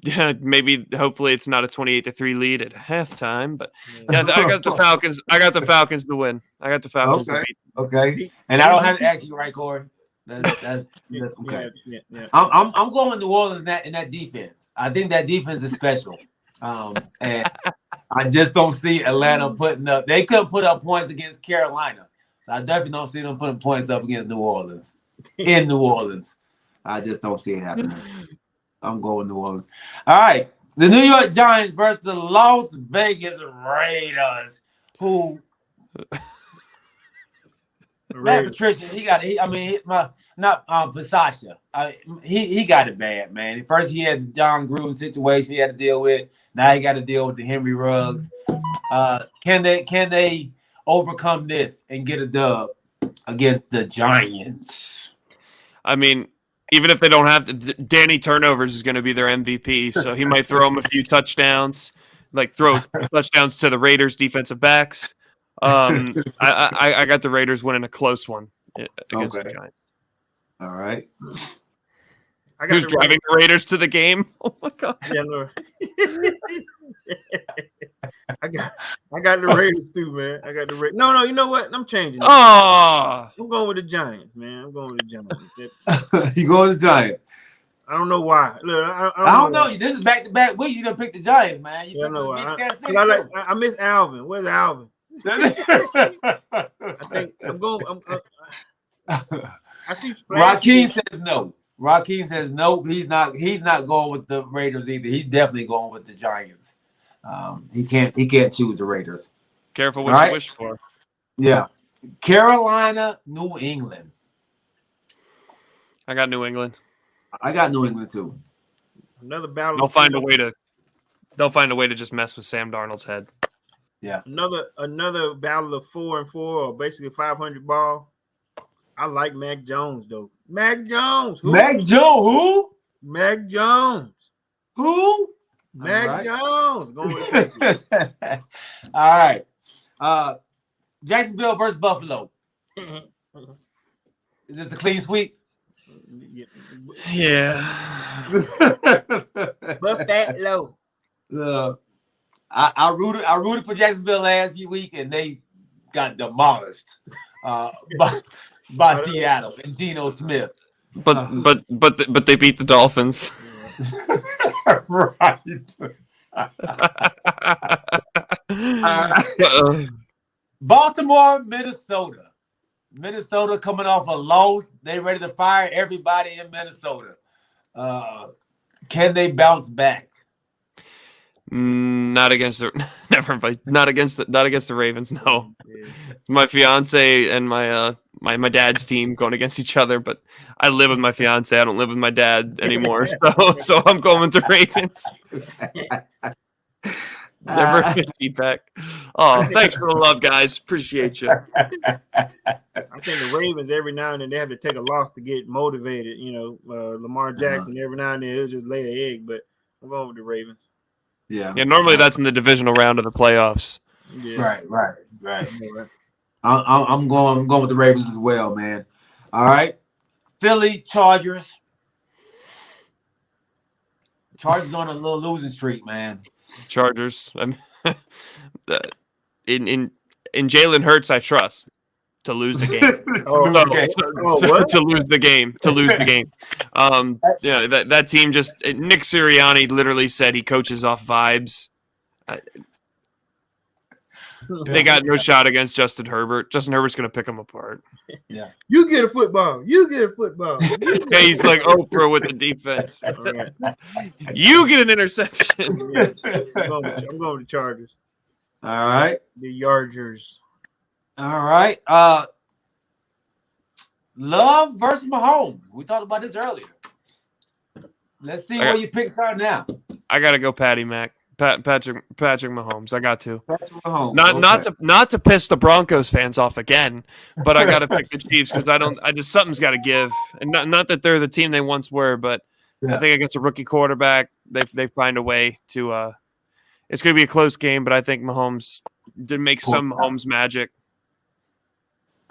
Yeah, maybe hopefully it's not a 28-3 lead at halftime, but yeah, I got the Falcons. I got the Falcons to win. I got the Falcons to beat. Okay. And I don't have to ask you, right, Corey? That's okay. Yeah. I'm going with New Orleans in that defense. I think that defense is special. And I just don't see Atlanta putting up. They couldn't put up points against Carolina. So I definitely don't see them putting points up against New Orleans. In New Orleans. I just don't see it happening. I'm going New Orleans. All right. The New York Giants versus the Las Vegas Raiders, who Matt Patricia, he got it bad, man. First he had the John Gruden situation he had to deal with. Now he got to deal with the Henry Ruggs. Can they overcome this and get a dub against the Giants? I mean, even if they don't have to, Danny Turnovers is going to be their MVP, so he might throw them a few touchdowns, like throw touchdowns to the Raiders defensive backs. I got the Raiders winning a close one against the Giants. All right. Who's driving the Raiders to the game? Oh my God! Yeah, no. I got the Raiders too, man. I got the Raiders. No, you know what? I'm changing. Oh, I'm going with the Giants, man. I'm going with the Giants. You going with the Giants? I don't know why. Look, I don't know. This is back-to-back week. You done pick the Giants, man. You know why. I miss Alvin. Where's Alvin? I think I'm going. I see. Raheem says no. Raheem says no. He's not going with the Raiders either. He's definitely going with the Giants. He can't choose the Raiders. Careful what you wish for. Yeah. Carolina, New England. I got New England. I got New England too. Another battle. They'll find a way to just mess with Sam Darnold's head. Yeah. Another battle of 4-4, or basically 500 ball. I like Mac Jones though. Mac Jones. Who? Mac Jones. Who? Mac Jones. Who? Mac Jones. Going with All right. Jacksonville versus Buffalo. Is this a clean sweep? Yeah. Buff that low. I rooted for Jacksonville last week, and they got demolished by Seattle and Geno Smith. But they beat the Dolphins. Right. Baltimore, Minnesota. Minnesota coming off a loss. They ready to fire everybody in Minnesota. Can they bounce back? Not against the never mind. Not against the Ravens. No, my fiance and my my dad's team going against each other. But I live with my fiance. I don't live with my dad anymore. So I'm going with the Ravens. Never 50 back. Oh, thanks for the love, guys. Appreciate you. I think the Ravens every now and then they have to take a loss to get motivated. Lamar Jackson every now and then he'll just lay an egg. But I'm going with the Ravens. Yeah. Normally that's in the divisional round of the playoffs. Yeah. Right. I'm going with the Ravens as well, man. All right. Philly Chargers. Chargers on a little losing streak, man. Chargers. In Jalen Hurts, I trust to lose the game. To lose the game. That team just Nick Sirianni literally said he coaches off vibes. They got no shot against Justin Herbert. Justin Herbert's gonna pick them apart. Yeah, you get a football. Yeah, he's like Oprah with the defense. Right. You get an interception. Yeah. I'm going with the Chargers. All right. The Yargers. All right. Love versus Mahomes. We talked about this earlier. Let's see where you pick her now. I gotta go Patty Mac. Patrick Mahomes. I got to. Patrick Mahomes. Not to piss the Broncos fans off again, but I got to pick the Chiefs because something's got to give. And not that they're the team they once were, but I think against a rookie quarterback, they find a way to. It's going to be a close game, but I think Mahomes did make some Mahomes magic.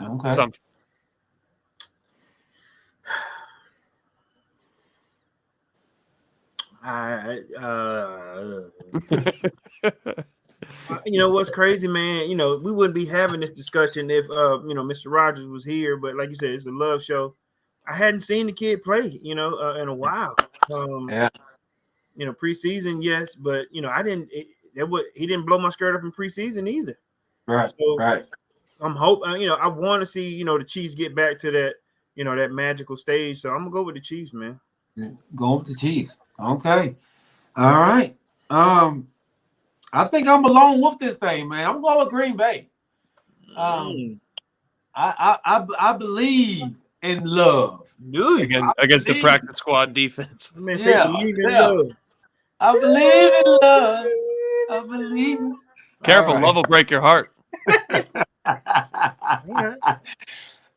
Okay. Something. What's crazy, man? We wouldn't be having this discussion if Mr. Rogers was here. But like you said, it's a love show. I hadn't seen the kid play, in a while. Preseason, yes, but I didn't. He didn't blow my skirt up in preseason either. Right. So, right. I'm hoping. I want to see the Chiefs get back to that that magical stage. So I'm gonna go with the Chiefs, man. Going with the Chiefs. Okay. All right. I think I'm alone with this thing, man. I'm going with Green Bay. I believe in love. Against the practice squad defense. I believe in love. I believe. Careful, love will break your heart.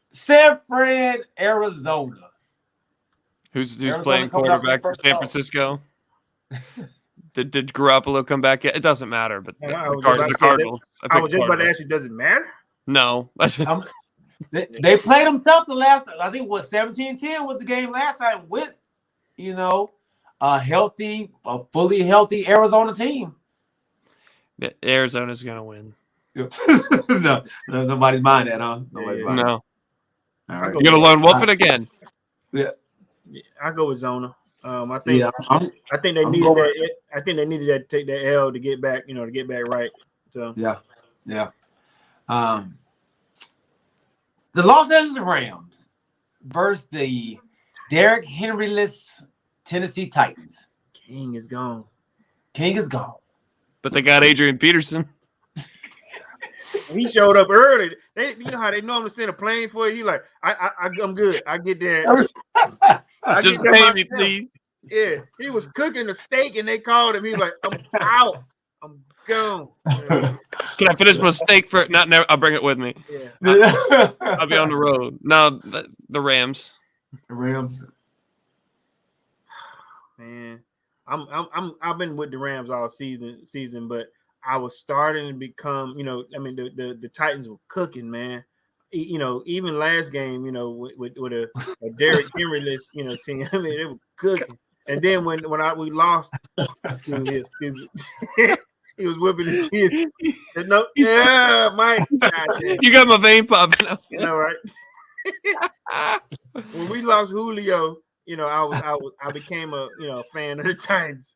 San Fran, Arizona. Who's playing quarterback for San Francisco? Did Garoppolo come back yet? It doesn't matter, but the Cardinals. I was just about to ask you, does it matter? No. They played them tough the last, I think, 17-10 was the game last time with, a fully healthy Arizona team. Yeah, Arizona's going to win. No, nobody's mind that, huh? Nobody's mind. No. All right. You're going to lone wolf it again. Yeah. I go with Zona. I think they needed that. I think they needed that to take that L to get back, to get back right. So yeah. The Los Angeles Rams versus the Derrick Henry-less Tennessee Titans. King is gone. But they got Adrian Peterson. He showed up early. You know how they normally send a plane for you. He like, I'm good. I get there. Just pay me, please. Yeah, he was cooking a steak and they called him. He's like, I'm out. I'm gone. Can I finish my steak for? Not never. I'll bring it with me. Yeah, I'll be on the road. No, the Rams. The Rams. Man, I've been with the Rams all season, but I was starting to become, the Titans were cooking, man. Even last game, with a Derrick Henry-less, team. I mean, they were cooking. And then when we lost, stupid. He was whipping his kids. No, yeah, Mike. You got my vein popping out. Right? When we lost Julio, I became a fan of the Titans.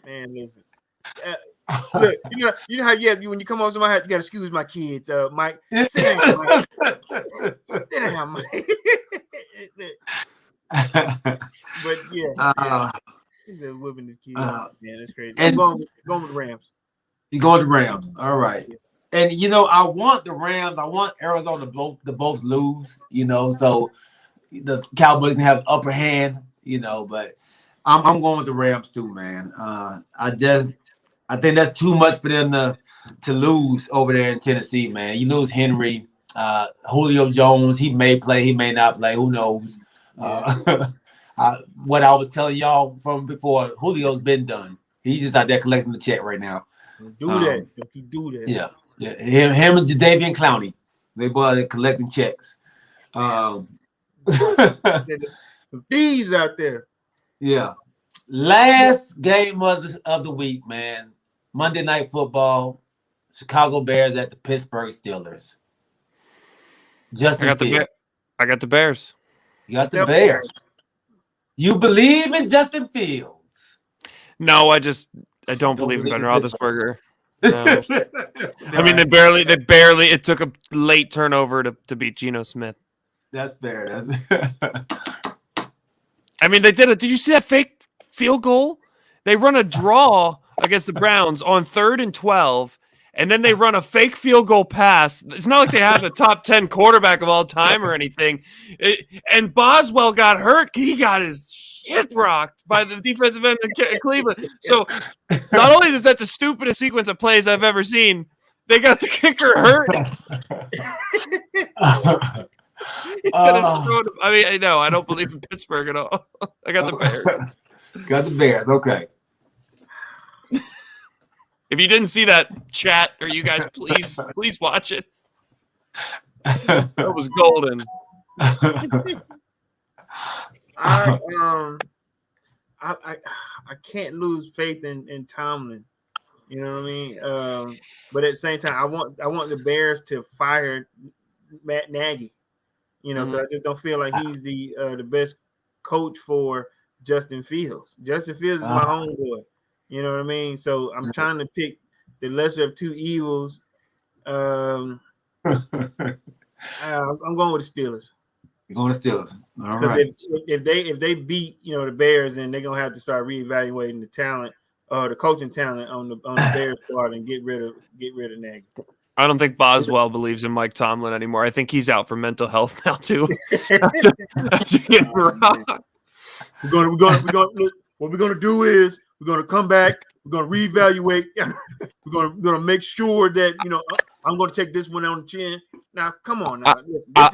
Man, listen. Look, you know how when you come on somebody, you gotta excuse my kids. Mike, sit down, Mike. Sit down, Mike. But yeah. He's whipping his kids. Man, that's crazy. I'm going with Rams. You going to Rams? All right. And I want the Rams. I want Arizona to both lose. So the Cowboys can have upper hand. But I'm going with the Rams too, man. I think that's too much for them to lose over there in Tennessee, man. You lose Henry, Julio Jones. He may play, he may not play. Who knows? Yeah. What I was telling y'all from before, Julio's been done. He's just out there collecting the check right now. Do that. If you do that. Yeah. Him and Jadeveon Clowney, they both are collecting checks. Some thieves out there. Yeah. Last game of the week, man. Monday Night Football. Chicago Bears at the Pittsburgh Steelers. Justin Fields. I got the Bears. You got the Bears. You believe in Justin Fields? No, I don't believe in Ben Roethlisberger. No. I mean, they barely. It took a late turnover to beat Geno Smith. That's fair. I mean, they did it. Did you see that fake field goal? They run a draw against the Browns on 3rd and 12, and then they run a fake field goal pass. It's not like they have the top 10 quarterback of all time or anything. And Boswell got hurt. He got his shit rocked by the defensive end in Cleveland. So not only is that the stupidest sequence of plays I've ever seen, they got the kicker hurt. I mean, no, I don't believe in Pittsburgh at all. I got the Bears. Got the Bears. Okay. If you didn't see that chat, or you guys, please watch it. That was golden. I can't lose faith in Tomlin. You know what I mean? But at the same time, I want the Bears to fire Matt Nagy. Because I just don't feel like he's the best coach for Justin Fields. Justin Fields is my homeboy. You know what I mean? So I'm trying to pick the lesser of two evils. I'm going with the Steelers. You're going to Steelers. All right. If they beat the Bears, then they're gonna have to start reevaluating the talent or the coaching talent on the Bears squad and get rid of Nagy. I don't think Boswell believes in Mike Tomlin anymore. I think he's out for mental health now too. What we're gonna do is we're gonna come back. We're gonna reevaluate. we're gonna make sure that I'm gonna take this one on the chin. Now, come on. Now,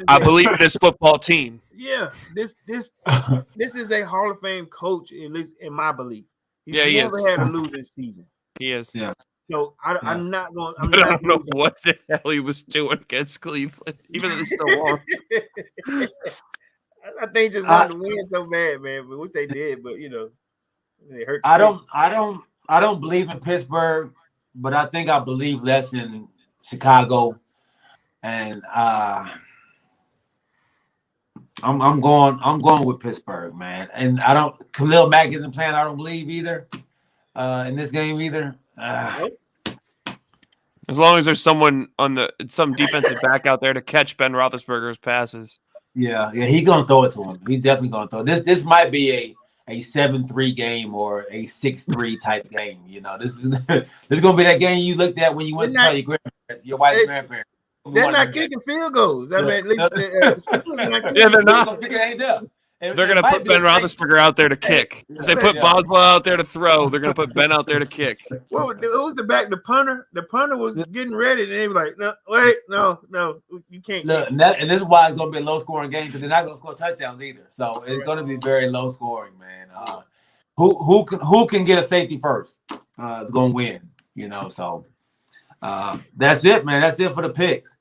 I believe in this football team. Yeah, this is a Hall of Fame coach, at least in my belief. He's never had a losing season. He is. Yeah. So I'm not going. I don't know what the hell he was doing against Cleveland, even though they still won. I think just wanted to win so bad, man. But what they did, but they hurt. I don't believe in Pittsburgh, but I think I believe less in Chicago, and I'm going with Pittsburgh, man. And Khalil Mack isn't playing. I don't believe either in this game either. As long as there's some defensive back out there to catch Ben Roethlisberger's passes. Yeah, he's gonna throw it to him. He's definitely gonna throw it. This might be a 7-3 game or a 6-3 type game. This is gonna be that game you looked at when you went to tell your grandparents, your wife's grandparents. They're not kicking field goals. I mean, at least they're not. They're going to put Ben Roethlisberger out there to kick. As they put Boswell out there to throw, they're going to put Ben out there to kick. Well, who's the back? The punter? The punter was getting ready, and they were like, no, wait, no, you can't. Look, and this is why it's going to be a low-scoring game, because they're not going to score touchdowns either. So it's going to be very low-scoring, man. Who can get a safety first is going to win, So that's it, man. That's it for the picks.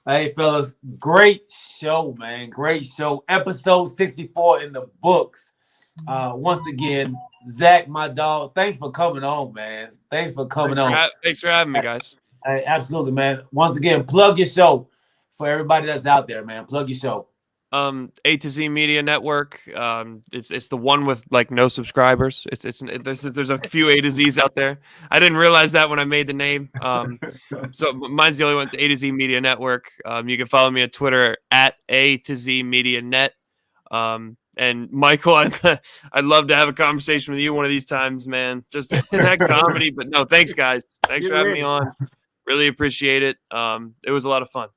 Hey, fellas, great show, man. Great show. Episode 64 in the books. Once again, Zach, my dog, thanks for coming on, man. Thanks for having me, guys. Hey, absolutely, man. Once again, plug your show for everybody that's out there, man. Plug your show. A to Z Media Network. It's the one with like no subscribers. There's a few A to Z's out there. I didn't realize that when I made the name. So mine's the only one. A to Z Media Network. You can follow me on Twitter at A to Z Media Net. And Michael, I'd love to have a conversation with you one of these times, man. Just that comedy. But no, thanks guys. Thanks for having me on. Really appreciate it. It was a lot of fun.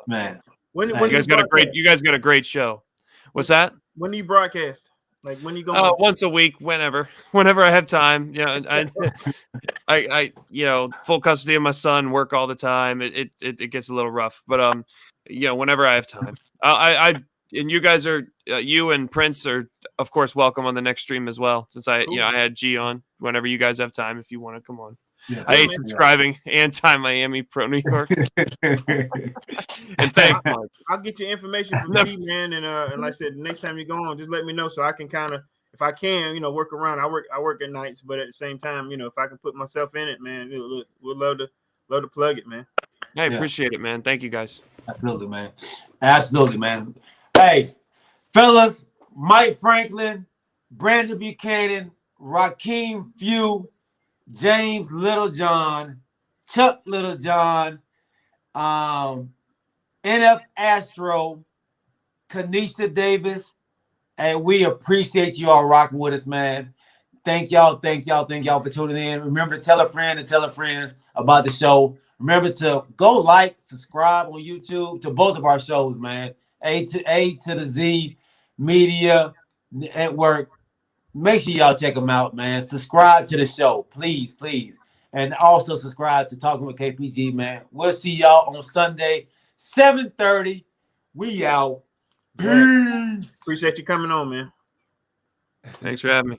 Man. When You guys got a great show. What's that? When do you broadcast? Like when you go? Once a week, whenever I have time. You know, I full custody of my son, work all the time. It gets a little rough, but whenever I have time, and you guys are you and Prince are of course welcome on the next stream as well. Since I had G on. Whenever you guys have time, if you want to come on. Yeah, I hate subscribing anti-Miami pro New York. And thanks, Mark. I'll get your information from G, man, and like I said, the next time you go on, just let me know so I can kind of, if I can, work around. I work at nights, but at the same time, if I can put myself in it, man, we'll love to plug it, man. I appreciate it, man. Thank you, guys. Absolutely, man. Hey, fellas, Mike Franklin, Brandon Buchanan, Rakeem Few, James Littlejohn, Chuck Littlejohn, NF Astro, Kanisha Davis, and we appreciate you all rocking with us, man. Thank y'all for tuning in. Remember to tell a friend about the show. Remember to go like, subscribe on YouTube to both of our shows, man. A to the Z Media Network. Make sure y'all check them out, man. Subscribe to the show, please. And also subscribe to Talking with KPG, man. We'll see y'all on Sunday, 7:30. We out. Peace. Appreciate you coming on, man. Thanks for having me.